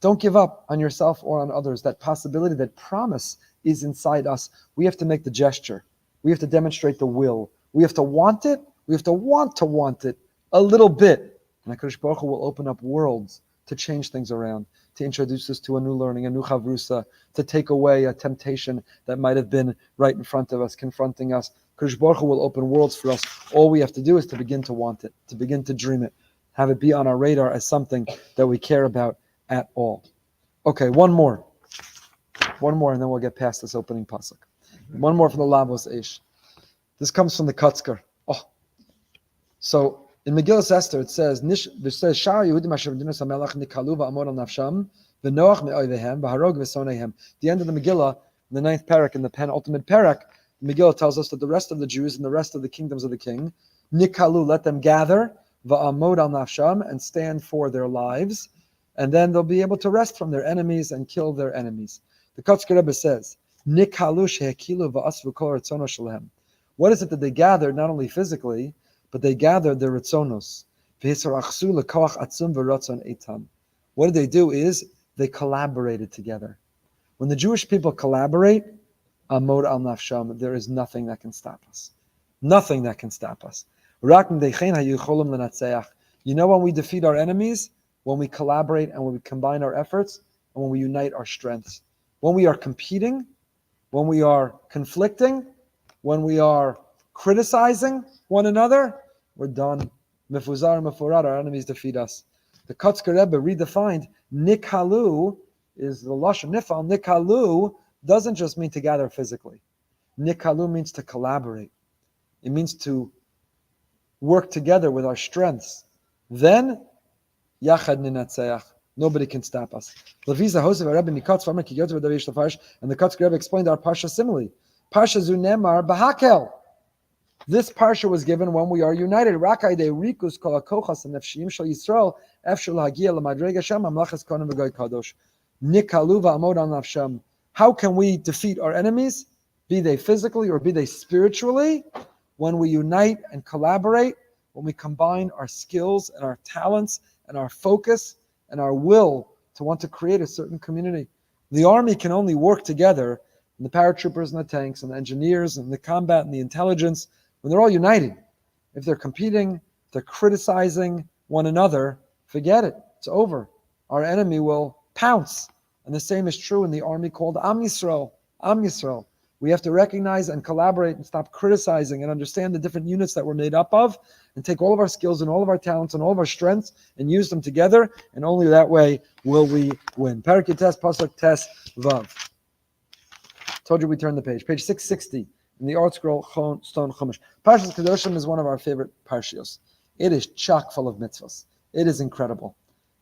Don't give up on yourself or on others. That possibility, that promise is inside us. We have to make the gesture. We have to demonstrate the will. We have to want it. We have to want it a little bit. And HaKadosh Baruch Hu will open up worlds to change things around, to introduce us to a new learning, a new chavrusa, to take away a temptation that might have been right in front of us, confronting us. HaKadosh Baruch Hu will open worlds for us. All we have to do is to begin to want it, to begin to dream it, have it be on our radar as something that we care about at all. Okay, one more, and then we'll get past this opening pasuk. One more from the Lavos Eish. This comes from the Kotzker. So in Megillah Esther it says, Shar Yehudim Asher B'dinos HaMelech Nikalu v'amor al nafsham v'noach me'oivehem v'harog v'sonehem. The end of the Megillah, in the 9th parak, in the penultimate parak, the Megillah tells us that the rest of the Jews and the rest of the kingdoms of the king, Nikalu, let them gather, v'amor al nafsham, and stand for their lives, and then they'll be able to rest from their enemies and kill their enemies. The Kotzker Rebbe says, Nikalu shehekilu v'asvu kol ratzono shelehem. What is it that they gathered, not only physically, but they gathered their ratzonos. What did they do is they collaborated together. When the Jewish people collaborate, amod al nafsham, there is nothing that can stop us. Nothing that can stop us. You know when we defeat our enemies? When we collaborate and when we combine our efforts and when we unite our strengths. When we are competing, when we are conflicting, when we are criticizing one another, we're done. Mefuzar and mefurad, our enemies defeat us. The Kotzker Rebbe redefined nikalu is the lashon nifal. Nikalu doesn't just mean to gather physically. Nikalu means to collaborate. It means to work together with our strengths. Then yachad ninatzeach. Nobody can stop us. And the Kotzker Rebbe explained our Parsha similarly. Parsha zu nemar b'hakel. This Parsha was given when we are united. Rikus kol hakochas hanefshiyim shel Yisrael efshel hagia l'madrega shem mamlachas kohen v'goy kadosh. Nikalu v'amod al nafsham. How can we defeat our enemies, be they physically or be they spiritually? When we unite and collaborate, when we combine our skills and our talents and our focus and our will to want to create a certain community. The army can only work together, and the paratroopers and the tanks and the engineers and the combat and the intelligence, when they're all united. If they're competing, if they're criticizing one another, forget it. It's over. Our enemy will pounce. And the same is true in the army called Am Yisrael. Am Yisrael. We have to recognize and collaborate and stop criticizing and understand the different units that we're made up of and take all of our skills and all of our talents and all of our strengths and use them together, and only that way will we win. Parak Yates, Pasuk Tes, Vav. Told you we turned the page. Page 660 in the Art Scroll Stone Chumash. Parsha's Kedoshim is one of our favorite Parshios. It is chock full of mitzvahs. It is incredible.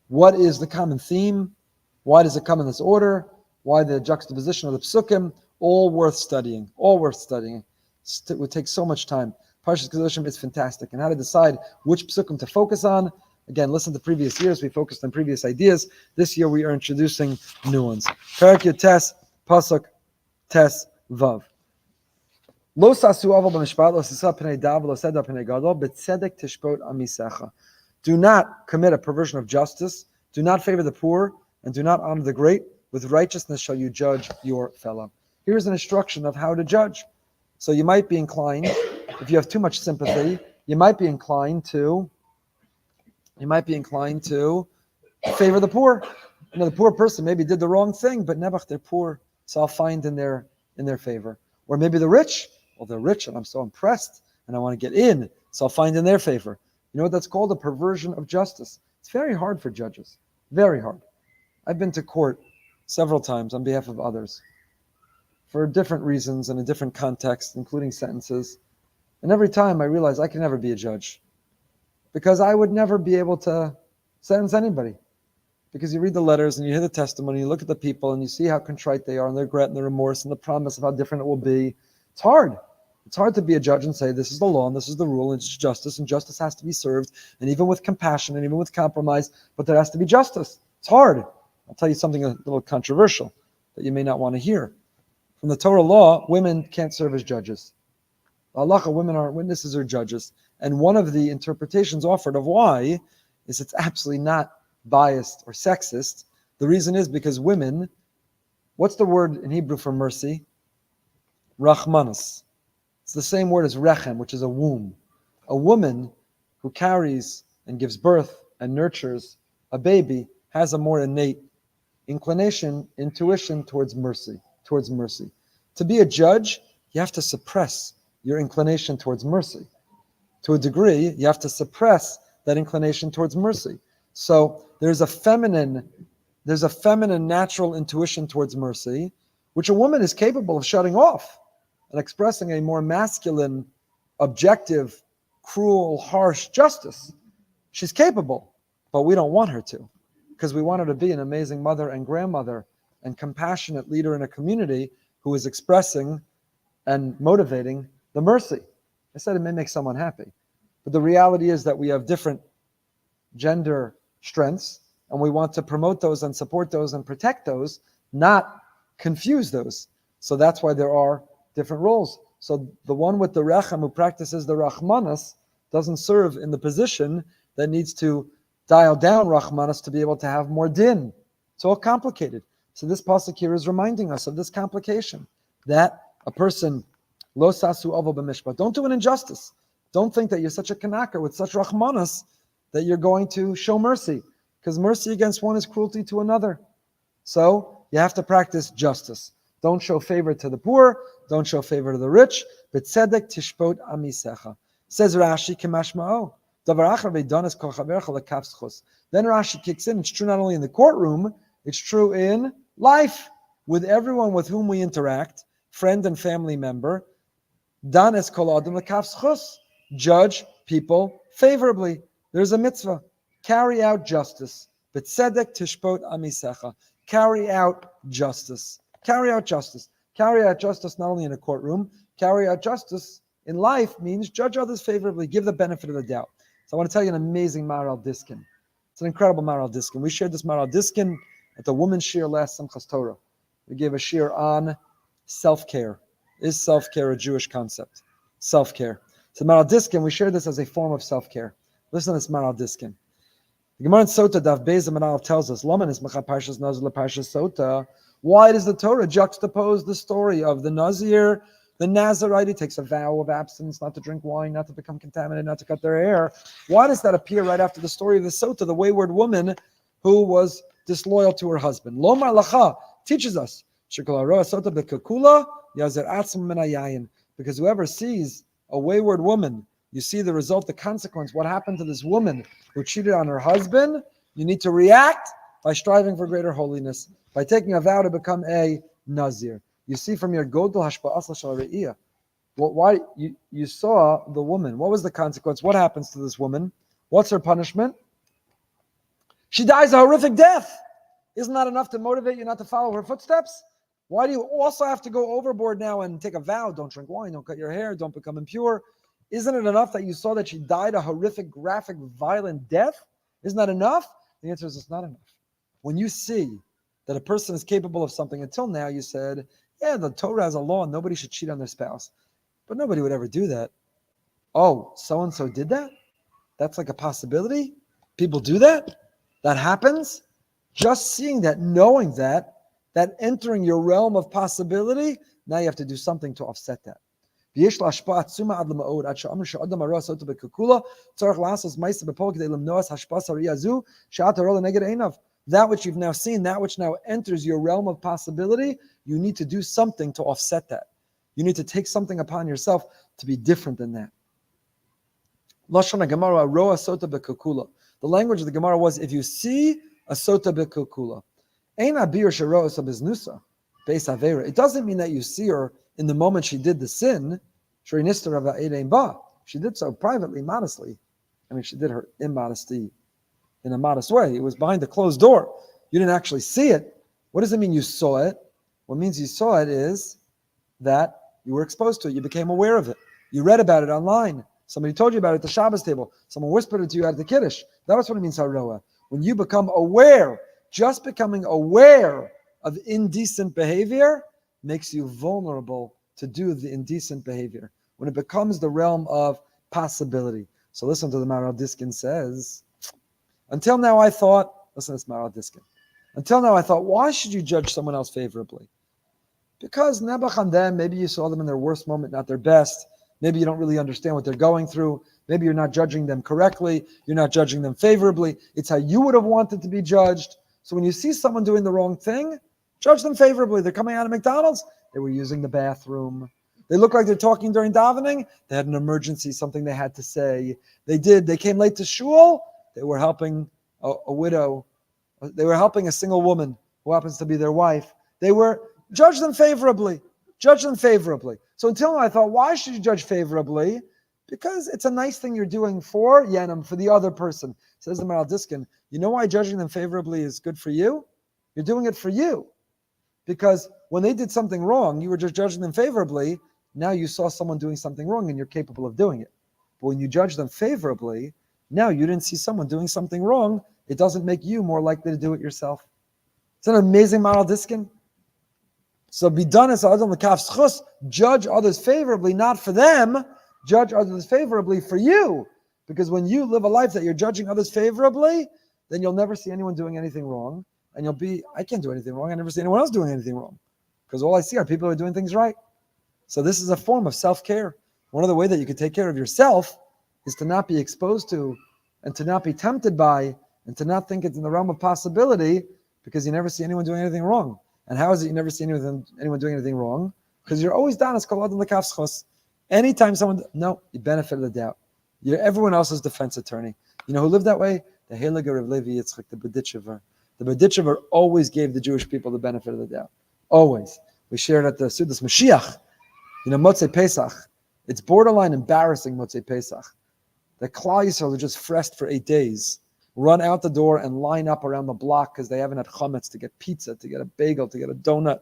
What is the common theme? Why does it come in this order? Why the juxtaposition of the psukim? All worth studying. All worth studying. It would take so much time. Parsha's Kedoshim is fantastic. And how to decide which psukim to focus on. Again, listen to previous years. We focused on previous ideas. This year we are introducing new ones. Parak Yates, Pasuk Tes Vav. Lo sasu aval b'mishpat, lo sisa p'nei dav, lo seda p'nei gadol, b'tzedek tishpot amisecha. Do not commit a perversion of justice. Do not favor the poor, and do not honor the great. With righteousness shall you judge your fellow. Here's an instruction of how to judge. So you might be inclined, if you have too much sympathy, you might be inclined to favor the poor. You know, the poor person maybe did the wrong thing, but nebuch, they're poor, so I'll find in their favor. Or maybe the rich, well, they're rich and I'm so impressed and I want to get in, so I'll find in their favor. You know what that's called? A perversion of justice. It's very hard for judges. Very hard. I've been to court several times on behalf of others for different reasons and a different context, including sentences. And every time I realize I can never be a judge because I would never be able to sentence anybody. Because you read the letters and you hear the testimony, you look at the people and you see how contrite they are and their regret and the remorse and the promise of how different it will be. It's hard. It's hard to be a judge and say this is the law and this is the rule and it's justice and justice has to be served, and even with compassion and even with compromise, but there has to be justice. It's hard. I'll tell you something a little controversial that you may not want to hear. From the Torah law, women can't serve as judges. Halacha, women aren't witnesses or judges. And one of the interpretations offered of why is it's absolutely not biased or sexist. The reason is because women, what's the word in Hebrew for mercy? Rachmanis. It's the same word as rechem, which is a womb. A woman who carries and gives birth and nurtures a baby has a more innate inclination, intuition towards mercy. To be a judge, you have to suppress your inclination towards mercy. To a degree, you have to suppress that inclination towards mercy. So there's a feminine natural intuition towards mercy, which a woman is capable of shutting off and expressing a more masculine, objective, cruel, harsh justice. She's capable, but we don't want her to, because we want her to be an amazing mother and grandmother and compassionate leader in a community who is expressing and motivating the mercy. I said it may make someone happy, but the reality is that we have different gender strengths, and we want to promote those and support those and protect those, not confuse those. So that's why there are different roles. So the one with the rechem who practices the rachmanas doesn't serve in the position that needs to dial down rachmanas to be able to have more din. It's all complicated. So this pasuk here is reminding us of this complication, that a person, lo sasu avo b'mishpat, don't do an injustice. Don't think that you're such a kanaka with such rachmanas that you're going to show mercy, because mercy against one is cruelty to another. So you have to practice justice. Don't show favor to the poor. Don't show favor to the rich. But tzedek tishpot amisecha. Says Rashi, kemashma'o. Then Rashi kicks in. It's true not only in the courtroom, it's true in life, with everyone with whom we interact, friend and family member. Dan es kol adam lekafschus. Judge people favorably. There's a mitzvah. Carry out justice. But tzedek tishpot amisecha. Carry out justice. Carry out justice. Carry out justice not only in a courtroom. Carry out justice in life means judge others favorably. Give the benefit of the doubt. So I want to tell you an amazing Maharil Diskin. It's an incredible Maharil Diskin. We shared this Maharil Diskin at the women's shir last Simchas Torah. We gave a shir on self-care. Is self-care a Jewish concept? Self-care. So Maharil Diskin, we shared this as a form of self-care. Listen to this Maharil Diskin. The Gemara in Sota Daf Beis Manal tells us, Loman is Macha Parshas Nazir Parshas Sota. Why does the Torah juxtapose the story of the Nazir, the Nazirite? He takes a vow of abstinence, not to drink wine, not to become contaminated, not to cut their hair. Why does that appear right after the story of the Sota, the wayward woman who was disloyal to her husband? Lomar Lacha teaches us, because whoever sees a wayward woman, you see the result, the consequence, what happened to this woman who cheated on her husband. You need to react by striving for greater holiness, by taking a vow to become a Nazir. You see from your Godel Hashpa'as Shal Re'iyah. Why you saw the woman? What was the consequence? What happens to this woman? What's her punishment? She dies a horrific death. Isn't that enough to motivate you not to follow her footsteps? Why do you also have to go overboard now and take a vow? Don't drink wine, don't cut your hair, don't become impure. Isn't it enough that you saw that she died a horrific, graphic, violent death? Isn't that enough? The answer is it's not enough. When you see that a person is capable of something, until now you said, yeah, the Torah has a law and nobody should cheat on their spouse. But nobody would ever do that. Oh, so-and-so did that? That's like a possibility? People do that? That happens? Just seeing that, knowing that entering your realm of possibility, now you have to do something to offset that. There which you've now seen, that which now enters your realm of possibility, you need to do something to offset that. You need to take something upon yourself to be different than that. The language of the Gemara was, if you see a sota bekukula, it doesn't mean that you see her in the moment she did the sin. She did so privately, modestly. I mean, she did her immodesty in a modest way. It was behind the closed door. You didn't actually see it. What does it mean you saw it? What means you saw it is that you were exposed to it. You became aware of it. You read about it online. Somebody told you about it at the Shabbos table. Someone whispered it to you at the Kiddush. That's what it means, haroah. When you become aware, just becoming aware of indecent behavior makes you vulnerable to do the indecent behavior. When it becomes the realm of possibility. So listen to the Maharil Diskin says, until now I thought, listen to this Maharil Diskin. Until now I thought, why should you judge someone else favorably? Because Nebuch on them, maybe you saw them in their worst moment, not their best. Maybe you don't really understand what they're going through. Maybe you're not judging them correctly. You're not judging them favorably. It's how you would have wanted to be judged. So when you see someone doing the wrong thing, judge them favorably. They're coming out of McDonald's. They were using the bathroom. They look like they're talking during davening. They had an emergency, something they had to say. They came late to shul. They were helping a widow. They were helping a single woman who happens to be their wife. Judge them favorably. Judge them favorably. So until now I thought, why should you judge favorably? Because it's a nice thing you're doing for Yenim, for the other person. Says the Maharil Diskin, you know why judging them favorably is good for you? You're doing it for you. Because when they did something wrong, you were just judging them favorably. Now you saw someone doing something wrong and you're capable of doing it. But when you judge them favorably, now you didn't see someone doing something wrong. It doesn't make you more likely to do it yourself. It's an amazing Maharil Diskin. So be done as Adam L'Kaf Schus, judge others favorably, not for them. Judge others favorably for you. Because when you live a life that you're judging others favorably, then you'll never see anyone doing anything wrong. And you'll be, I can't do anything wrong. I never see anyone else doing anything wrong. Because all I see are people who are doing things right. So this is a form of self-care. One of the ways that you can take care of yourself is to not be exposed to and to not be tempted by and to not think it's in the realm of possibility because you never see anyone doing anything wrong. And how is it you never see anyone doing anything wrong? Because you're always down as Kol Adam L'Kaf Schos. Anytime you benefit of the doubt. You're everyone else's defense attorney. You know who lived that way? The Heilige Rav Levi Yitzchak, the Berditchever. The Berditchever always gave the Jewish people the benefit of the doubt. Always. We shared at the Sudas Mashiach. Motzei Pesach. It's borderline embarrassing, Motzei Pesach. The Klal Yisrael are just fresh for 8 days. Run out the door and line up around the block because they haven't had chametz to get pizza, to get a bagel, to get a donut.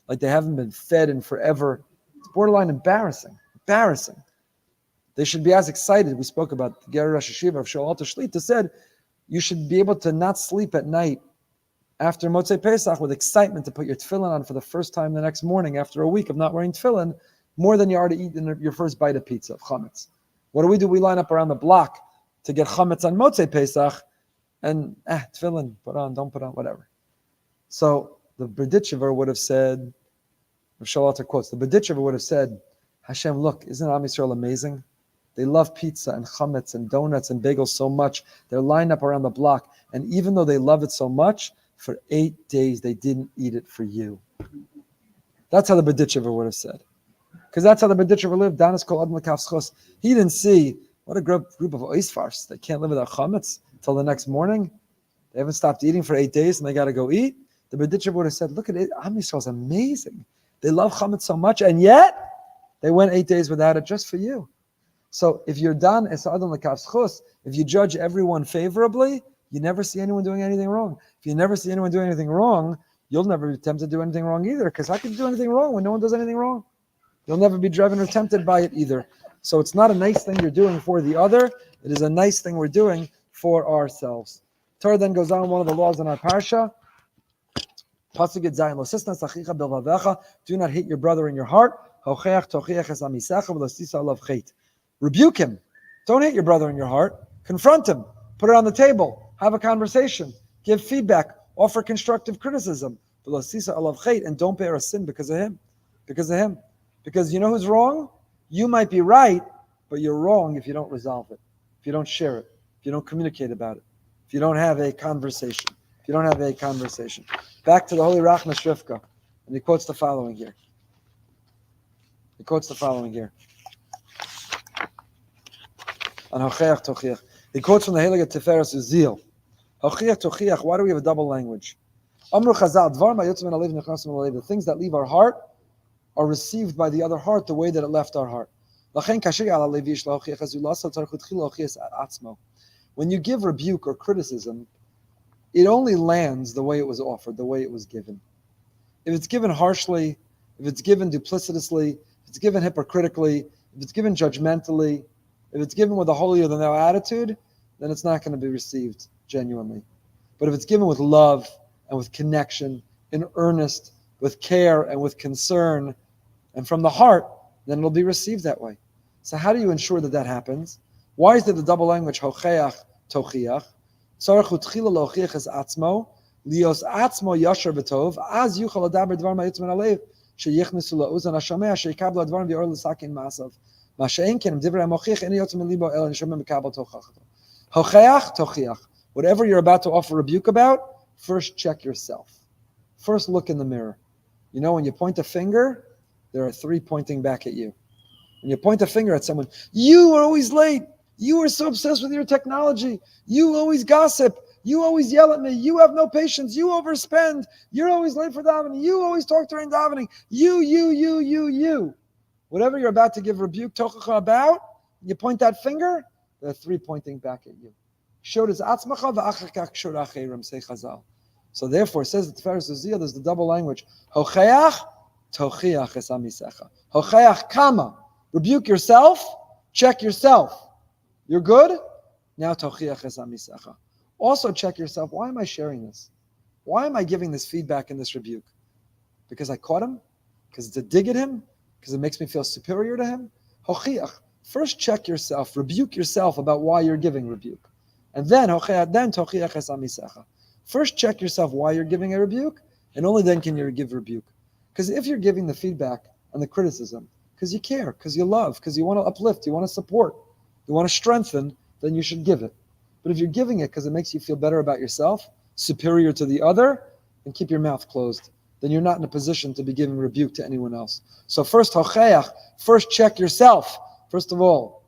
Like they haven't been fed in forever. It's borderline embarrassing. Embarrassing. They should be as excited. We spoke about the Ger Rosh Hashiva of Shalal Shlita said, you should be able to not sleep at night after Motzei Pesach with excitement to put your tefillin on for the first time the next morning after a week of not wearing tefillin, more than you are to eat in your first bite of pizza, of chametz. What do? We line up around the block to get chametz on Motzei Pesach And tefillin, put on, don't put on, whatever. So the Berditchever would have said, Shalata quotes, the Berditchever would have said, Hashem, look, isn't Am Yisrael amazing? They love pizza and chametz and donuts and bagels so much. They're lined up around the block. And even though they love it so much, for 8 days they didn't eat it for you. That's how the Berditchever would have said. Because that's how the Berditchever lived. Danis kol adam l'kaf schos. He didn't see, what a group of oisfars. They can't live without chametz till the next morning. They haven't stopped eating for 8 days and they got to go eat. The Berditchever would have said, look at it, Am Yisrael is amazing. They love chametz so much, and yet they went 8 days without it just for you. So if you're done as adam l'kaf schos, if you judge everyone favorably, you never see anyone doing anything wrong. If you never see anyone doing anything wrong, you'll never be tempted to do anything wrong either. Because how can you do anything wrong when no one does anything wrong? You'll never be driven or tempted by it either. So it's not a nice thing you're doing for the other. It is a nice thing we're doing for ourselves. Torah then goes on one of the laws in our Parsha. Do not hate your brother in your heart. Rebuke him. Don't hate your brother in your heart. Confront him. Put it on the table. Have a conversation. Give feedback. Offer constructive criticism. And don't bear a sin because of him. Because of him. Because you know who's wrong? You might be right, but you're wrong if you don't resolve it. If you don't share it. If you don't communicate about it. If you don't have a conversation. If you don't have a conversation. Back to the holy Rachmastrivka. And he quotes the following here. On Hocheach Tochiach. He quotes from the Heilige Tiferes Uziel. Hocheach Tochiach, why do we have a double language? Amru Chazal, Dvar ma'yotzim min halev nechnasim l'lev. The things that leave our heart are received by the other heart the way that it left our heart. When you give rebuke or criticism, it only lands the way it was offered, the way it was given. If it's given harshly, if it's given duplicitously, if it's given hypocritically, if it's given judgmentally, if it's given with a holier-than-thou attitude, then it's not going to be received genuinely. But if it's given with love and with connection, in earnest, with care and with concern, and from the heart, then it'll be received that way. So how do you ensure that that happens? Why is there the double language, hocheach, tochiach? Tzarech utchila lochiach es atzmo, lios atzmo yasher b'tov, az yuchal adaber dvar ma'yitz min alev, sheyichnesu la'uzan hashomea, sheyikablu advarim v'yor l'sakin ma'asav. Ma'she'en kenim divrei hamochiach, eni yotzim min libo el neshomem mekabel tochachato. Hocheach, tochiach. Whatever you're about to offer rebuke about, first check yourself. First look in the mirror. You know, when you point a finger, there are 3 pointing back at you. When you point a finger at someone, you are always late. You are so obsessed with your technology. You always gossip. You always yell at me. You have no patience. You overspend. You're always late for davening. You always talk during davening. You. Whatever you're about to give rebuke, tochacha about, you point that finger, there are 3 pointing back at you. Shodas atzmacha v'achakach shoracherim, say Chazal. So therefore, it says the Tiferes Uziel, there's the double language. Hocheach, tochiach es amisecha. Hocheach kama. Rebuke yourself, check yourself. You're good? Now tochiach es amisecha. Also check yourself, why am I sharing this? Why am I giving this feedback and this rebuke? Because I caught him? Because it's a dig at him? Because it makes me feel superior to him? Hochiach. First check yourself, rebuke yourself about why you're giving rebuke. And then tochiach es amisecha. First check yourself why you're giving a rebuke, and only then can you give rebuke. Because if you're giving the feedback and the criticism, because you care, because you love, because you want to uplift, you want to support, you want to strengthen, then you should give it. But if you're giving it because it makes you feel better about yourself, superior to the other, then keep your mouth closed. Then you're not in a position to be giving rebuke to anyone else. So first, hocheach, first check yourself. First of all,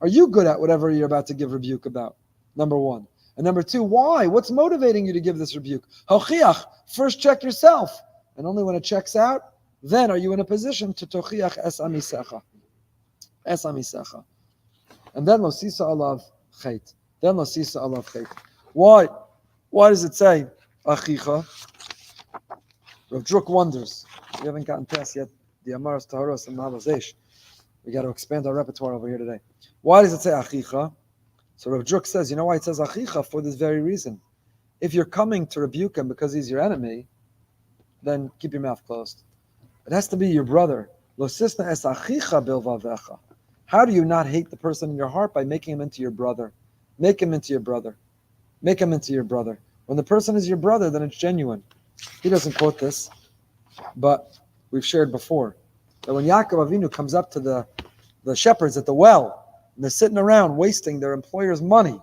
are you good at whatever you're about to give rebuke about? Number one. And number two, why? What's motivating you to give this rebuke? Hochiach, first check yourself. And only when it checks out, then are you in a position to tochiach es amisecha. Es amisecha. And then lo sisa alav chet. Then lo sisa alav chet. Why? Why does it say achicha? Rav Druck wonders. We haven't gotten past yet the Amaras, Taharos, and Mavazesh. We got to expand our repertoire over here today. Why does it say achicha? So Rav Druck says, you know why it says achicha? For this very reason. If you're coming to rebuke him because he's your enemy, then keep your mouth closed. It has to be your brother. Lo sisna es achicha bilvavecha. How do you not hate the person in your heart? By making him into your brother. Make him into your brother. Make him into your brother. When the person is your brother, then it's genuine. He doesn't quote this, but we've shared before that when Yaakov Avinu comes up to the shepherds at the well, and they're sitting around wasting their employer's money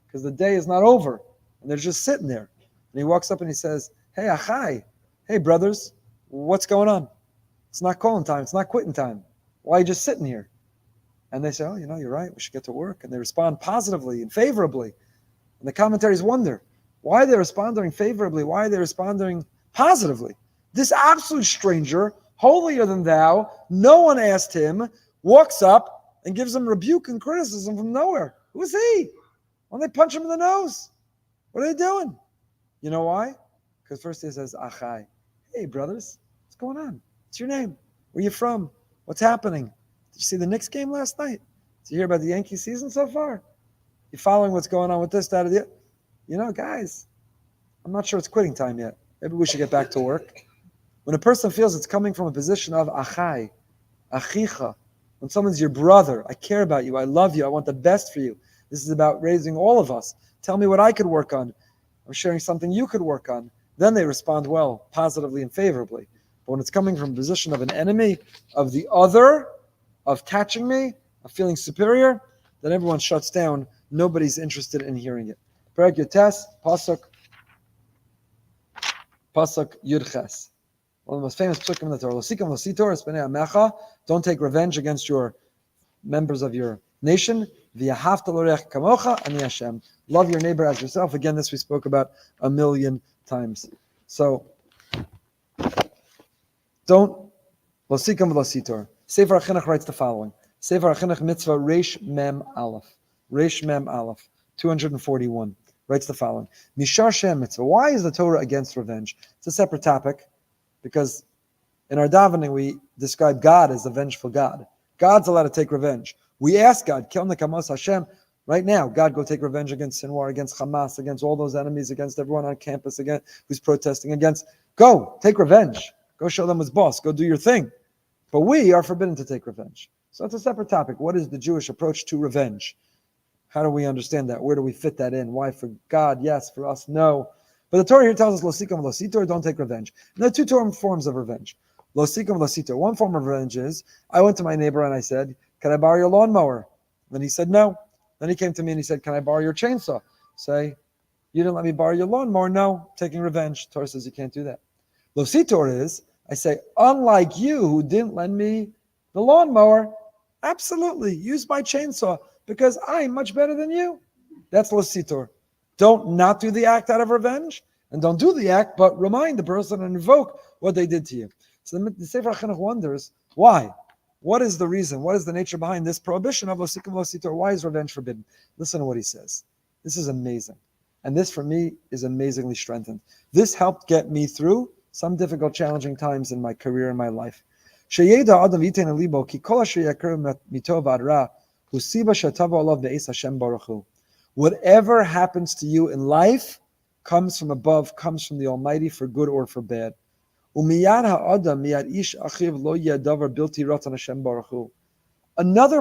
because the day is not over, and they're just sitting there. And he walks up and he says, "Hey, Achai, hey, brothers, what's going on? It's not calling time. It's not quitting time. Why are you just sitting here?" And they say, "Oh, you're right. We should get to work." And they respond positively and favorably. And the commentaries wonder, why are they responding favorably? Why are they responding positively? This absolute stranger, holier than thou, no one asked him, walks up and gives them rebuke and criticism from nowhere. Who is he? Why don't they punch him in the nose? What are they doing? You know why? Because first he says, Achai. Hey, brothers, what's going on? What's your name? Where you from? What's happening? Did you see the Knicks game last night? Did you hear about the Yankee season so far? You following what's going on with this, that, or the other? You know, guys, I'm not sure it's quitting time yet. Maybe we should get back to work. When a person feels it's coming from a position of Achai, Achicha, when someone's your brother, I care about you, I love you, I want the best for you. This is about raising all of us. Tell me what I could work on. I'm sharing something you could work on. Then they respond well, positively and favorably. But when it's coming from a position of an enemy, of the other, of catching me, of feeling superior, then everyone shuts down. Nobody's interested in hearing it. Perek Yotes, Pasuk Yudches. One of the most famous psukim in the Torah. Losikam lositor espenei amecha. Don't take revenge against your members of your nation. V'yahavta l'oreach kamocha ani Hashem. Love your neighbor as yourself. Again, this we spoke about 1,000,000 times. So, don't losikam lositor. Sefer Hachinuch writes the following. Sefer Hachinuch mitzvah Reish Mem Aleph. Reish Mem Aleph. 241. Writes the following. Mishar Shem mitzvah. Why is the Torah against revenge? It's a separate topic, because in our davening we describe God as a vengeful God. God's allowed to take revenge. We ask God, Kel nekamos Hashem, right now, God, go take revenge against Sinwar, against Hamas, against all those enemies, against everyone on campus, again who's protesting against. Go, take revenge. Go show them what's boss. Go do your thing. But we are forbidden to take revenge. So it's a separate topic. What is the Jewish approach to revenge? How do we understand that? Where do we fit that in? Why for God, yes, for us, no. But the Torah here tells us, Losikam lositor, don't take revenge. And there are two forms of revenge. Losikam lositor. One form of revenge is, I went to my neighbor and I said, can I borrow your lawnmower? Then he said, no. Then he came to me and he said, can I borrow your chainsaw? Say, you didn't let me borrow your lawnmower? No, taking revenge. Torah says you can't do that. Lositor is, I say, unlike you who didn't lend me the lawnmower, absolutely, use my chainsaw because I'm much better than you. That's lositor. Don't not do the act out of revenge, and don't do the act, but remind the person and invoke what they did to you. So the Sefer Hachinuch wonders, why? What is the reason? What is the nature behind this prohibition of losikim lositor? Why is revenge forbidden? Listen to what he says. This is amazing. And this, for me, is amazingly strengthened. This helped get me through some difficult, challenging times in my career and my life. Whatever happens to you in life comes from above, comes from the Almighty for good or for bad. Another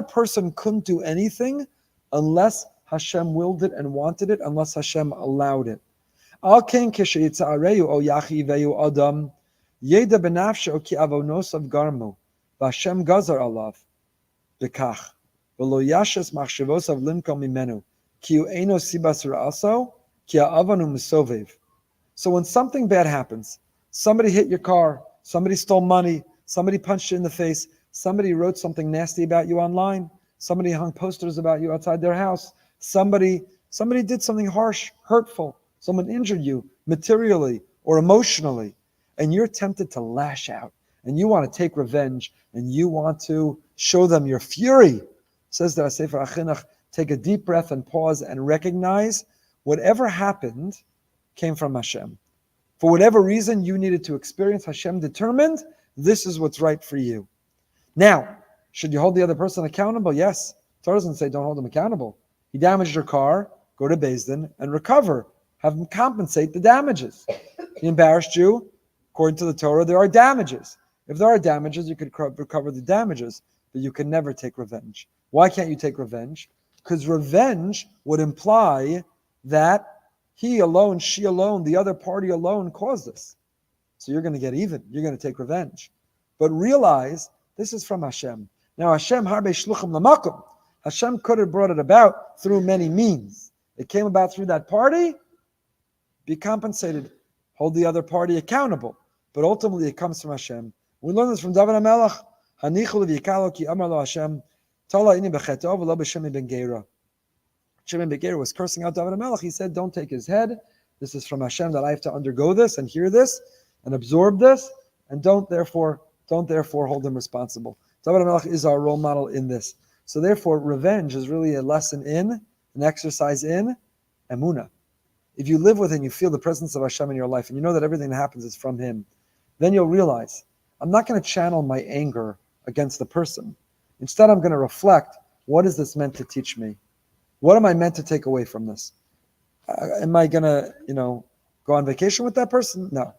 person couldn't do anything unless Hashem willed it and wanted it, unless Hashem allowed it. V'Hashem gazar alav b'kach v'lo yashes machshevosav limkom mimenu ki hu eino sibas ra'aso ki ha'avanu misovev. So when something bad happens, somebody hit your car, somebody stole money, somebody punched you in the face, somebody wrote something nasty about you online, somebody hung posters about you outside their house, somebody did something harsh, hurtful, someone injured you materially or emotionally, and you're tempted to lash out, and you want to take revenge, and you want to show them your fury. Says the Sefer Hachinuch, take a deep breath and pause and recognize whatever happened came from Hashem. For whatever reason you needed to experience, Hashem determined this is what's right for you. Now, should you hold the other person accountable? Yes. Torah doesn't say don't hold him accountable. He damaged your car, go to Beis Din and recover. Have him compensate the damages. He embarrassed you. According to the Torah, there are damages. If there are damages, you could recover the damages, but you can never take revenge. Why can't you take revenge? Because revenge would imply that He alone, she alone, the other party alone caused this. So you're going to get even. You're going to take revenge. But realize this is from Hashem. Now Hashem harbe shluchim lamakum. Hashem could have brought it about through many means. It came about through that party. Be compensated. Hold the other party accountable. But ultimately it comes from Hashem. We learn this from David HaMelech. Hanichu v'yikalo ki amar lo Hashem. Tola ini b'cheto v'lo b'Shimei ben Gera. Shimei ben Gera was cursing out David HaMelech. He said, don't take his head. This is from Hashem that I have to undergo this and hear this and absorb this. And don't therefore hold him responsible. David HaMelech is our role model in this. So therefore, revenge is really a lesson in, an exercise in, emunah. If you live with and you feel the presence of Hashem in your life, and you know that everything that happens is from Him, then you'll realize, I'm not going to channel my anger against the person. Instead, I'm going to reflect, what is this meant to teach me? What am I meant to take away from this? Am I going to, go on vacation with that person? No.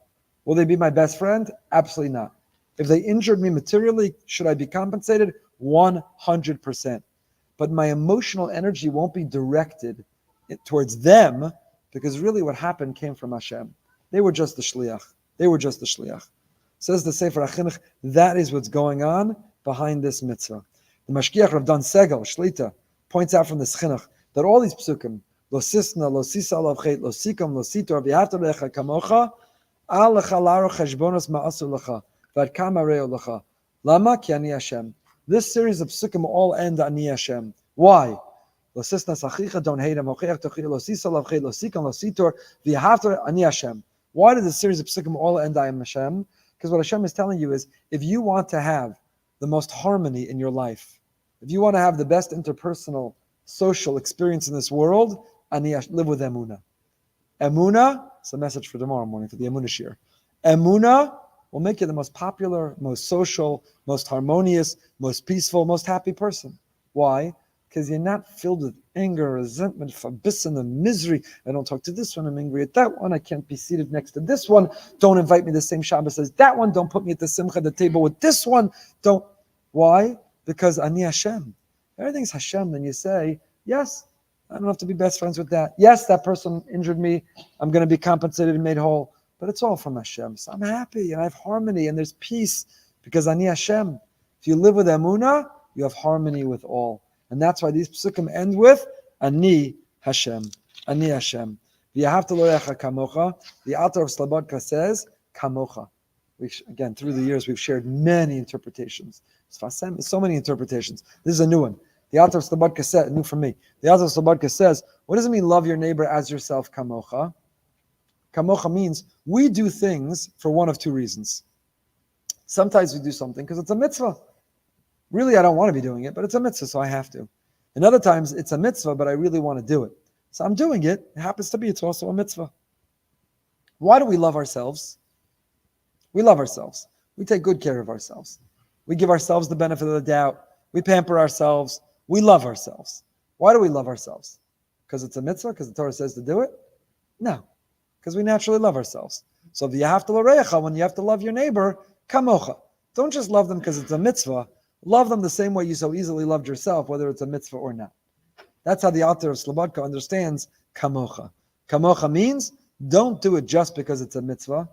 Will they be my best friend? Absolutely not. If they injured me materially, should I be compensated? 100%. But my emotional energy won't be directed towards them, because really what happened came from Hashem. They were just the shliach. Says the Sefer Hachinuch, that is what's going on behind this mitzvah. The Mashgiach Rav Dan Segel, Shlita, points out from this chinuch that all these psukim, lo sisna, lo sisa alav chet, lo sikam, lo sitor, v'yahta lecha kamocha, al lecha laro cheshbonos ma'asu lecha, v'ad kama reo lecha. Lama ki ani Hashem. This series of psukim all end ani Hashem. Why? Lo sisna sachicha, don't hate him, hocheach tochi, lo sisa alav chet, lo sikam, lo sitor, v'yahta ani Hashem. Why did the series of psukim all end I am Hashem? Because what Hashem is telling you is, if you want to have the most harmony in your life, if you want to have the best interpersonal, social experience in this world, live with emunah. Emunah, it's a message for tomorrow morning, for the emunah shir. Emunah will make you the most popular, most social, most harmonious, most peaceful, most happy person. Why? Because you're not filled with anger, resentment, fabissin, and misery. I don't talk to this one, I'm angry at that one. I can't be seated next to this one. Don't invite me the same Shabbos as that one. Don't put me at the simcha, the table with this one. Don't. Why? Because ani Hashem. Everything's Hashem. Then you say, yes, I don't have to be best friends with that. Yes, that person injured me. I'm going to be compensated and made whole. But it's all from Hashem. So I'm happy and I have harmony and there's peace because ani Hashem. If you live with emunah, you have harmony with all. And that's why these psukim end with ani Hashem. Ani Hashem. V'yahavta l'orecha kamocha. The author of Slabodka says, kamocha. Again, through the years, we've shared many interpretations. So many interpretations. This is a new one. The author of Slabodka said, new for me. The author of Slabodka says, what does it mean, love your neighbor as yourself, kamocha? Kamocha means we do things for one of two reasons. Sometimes we do something because it's a mitzvah. Really, I don't want to be doing it, but it's a mitzvah, so I have to. And other times, it's a mitzvah, but I really want to do it. So I'm doing it. It happens to be, it's also a mitzvah. Why do we love ourselves? We love ourselves. We take good care of ourselves. We give ourselves the benefit of the doubt. We pamper ourselves. We love ourselves. Why do we love ourselves? Because it's a mitzvah? Because the Torah says to do it? No. Because we naturally love ourselves. So if you have to l'orecha, when you have to love your neighbor, kamocha. Don't just love them because it's a mitzvah. Love them the same way you so easily loved yourself, whether it's a mitzvah or not. That's how the author of Slabodka understands kamocha. Kamocha means don't do it just because it's a mitzvah.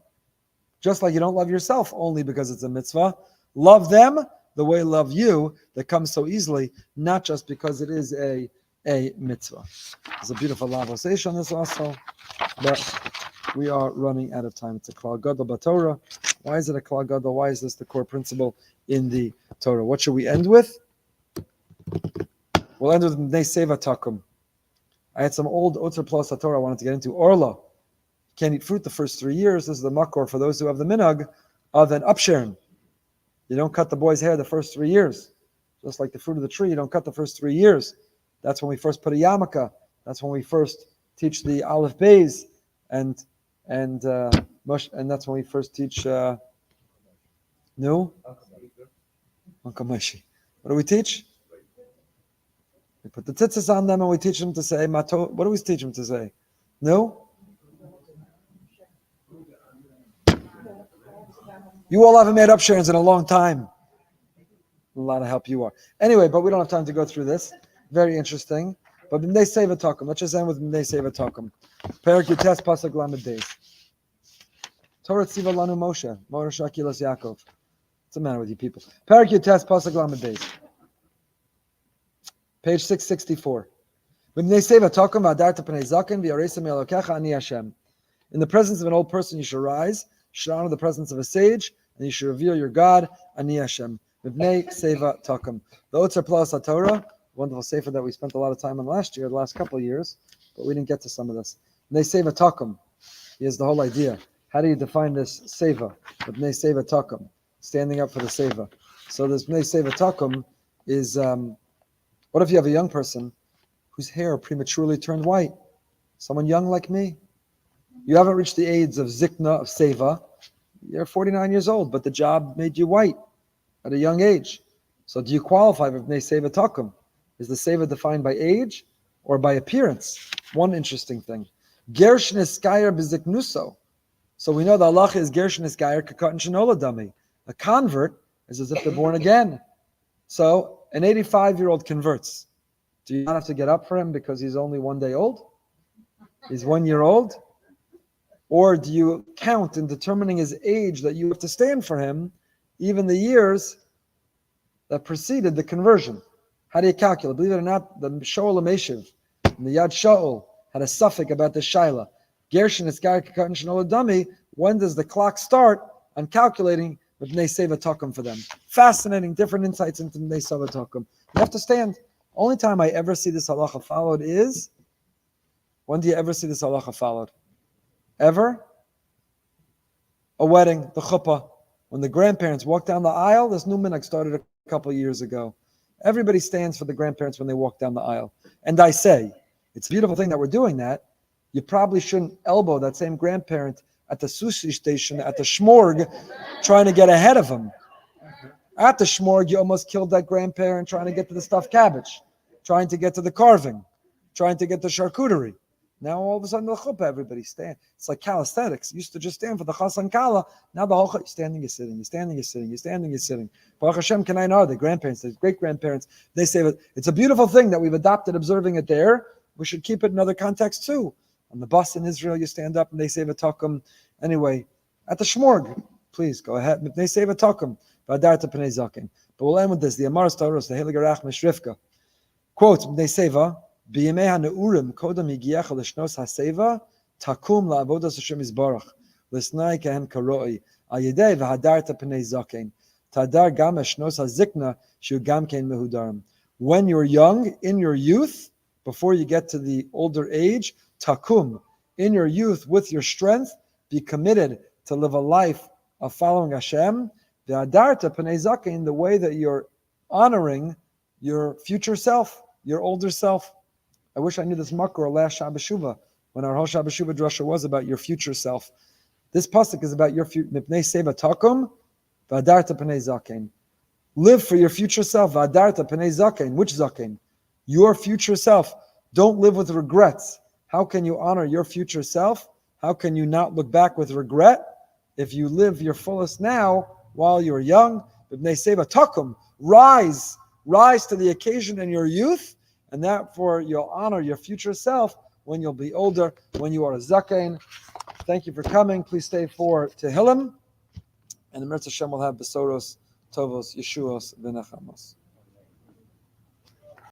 Just like you don't love yourself only because it's a mitzvah. Love them the way love you that comes so easily, not just because it is a mitzvah. There's a beautiful lavosation on this also, but we are running out of time. It's a klal gadol b'Torah. Why is it a klal gadol? Why is this the core principle in the Torah? What should we end with? We'll end with Bnei Seva Takum. I had some old Otzar plus HaTorah I wanted to get into. Orla. Can't eat fruit the first 3 years. This is the makor for those who have the minhag of an upsharing. You don't cut the boy's hair the first 3 years. Just like the fruit of the tree, you don't cut the first 3 years. That's when we first put a yarmulke. That's when we first teach the aleph beis, and that's when we first teach no. What do we teach? We put the tzitzis on them and we teach them to say mato. What do we teach them to say? No. You all haven't made upsharings in a long time. A lot of help you are. Anyway, but we don't have time to go through this. Very interesting. But B'nei Seva Takum. Let's just end with B'nei Seva Takum. Perak Yutes Pasuk Lamed Beis. Torah Tziva Lanu Moshe. Moshe Akilas Yaakov. What's the matter with you people? Perak Yutes Pasuk Lamed Beis. Page 664. B'nei Seva Takum v'adarta p'nei zaken v'yaresim elokecha ani Hashem. In the presence of an old person you should rise. You should honor the presence of a sage, and you should reveal your God, ani Hashem. B'nei Seva Takum. The Otzar Peleos HaTorah, wonderful Sefer that we spent a lot of time on last year, the last couple of years, but we didn't get to some of this. B'nei Seva Takum. Here's the whole idea. How do you define this Seva? B'nei Seva Takum. Standing up for the Seva. So this B'nei Seva Takum is, what if you have a young person whose hair prematurely turned white? Someone young like me. You haven't reached the age of Zikna, of Seva. You're 49 years old, but the job made you white at a young age. So do you qualify for B'nei Seva Takum? Is the Seva defined by age or by appearance? One interesting thing. Gersh Niskayer B'Ziknuso. So we know the halacha is Gersh Niskayer K'Katan Shenola Dami. A convert is as if they're born again. So an 85-year-old converts. Do you not have to get up for him because he's only 1 day old? He's 1 year old? Or do you count in determining his age that you have to stand for him, even the years that preceded the conversion? How do you calculate? Believe it or not, the Shoel Ameshiv and the Yad Shaul had a suffix about the Shaila. Gershon is Katan Shenola Dami. When does the clock start on calculating B'nei Seva Takum for them? Fascinating, different insights into B'nei Seva Takum. You have to stand. Only time I ever see this halacha followed is, when do you ever see this halacha followed? Ever? A wedding, the chuppah. When the grandparents walk down the aisle, this new minhag started a couple of years ago. Everybody stands for the grandparents when they walk down the aisle. And I say, it's a beautiful thing that we're doing that. You probably shouldn't elbow that same grandparent at the sushi station, at the shmorg, trying to get ahead of him. At the shmorg, you almost killed that grandparent trying to get to the stuffed cabbage, trying to get to the carving, trying to get to charcuterie. Now all of a sudden the chuppah, everybody stand. It's like calisthenics. You used to just stand for the chas and kala. Now the whole you're standing, you're sitting, you're standing, you're sitting, you're standing, you're sitting. Baruch Hashem, can I know the grandparents, the great grandparents? They say that it's a beautiful thing that we've adopted observing it there. We should keep it in other contexts too. On the bus in Israel, you stand up and they say v'takum. Anyway, at the shmorg, please go ahead. They say v'takum. V'adarta p'nei zaken. But we'll end with this. The Toldos, the Heilige Rachmastrivka quotes they say B'yemei ha'neurim kodam higiecha l'shnos ha'seva takum la'avodas Hashem yisbarach l'snai kehem karoi al yedei v'hadarta p'nei zaken tadar gam ha'shnos ha'zikna shu gam kein mehudarim. When you're young, in your youth, before you get to the older age, takum, in your youth, with your strength, be committed to live a life of following Hashem. V'hadarta p'nei zaken, the way that you're honoring your future self, your older self. I wish I knew this makor last Shabbos Shuvah, when our whole Shabbos Shuvah drasha was about your future self. This pasuk is about your future. Mipnei seva takum, v'adarta p'nei zaken. Live for your future self. V'adarta p'nei zaken. Which zaken? Your future self. Don't live with regrets. How can you honor your future self? How can you not look back with regret? If you live your fullest now while you're young, mipnei seva takum. Rise to the occasion in your youth, and therefore you'll honor your future self when you'll be older, when you are a zaken. Thank you for coming. Please stay for Tehillim, and the Mirza Hashem will have Besoros, Tovos, Yeshuos, V'nechamos.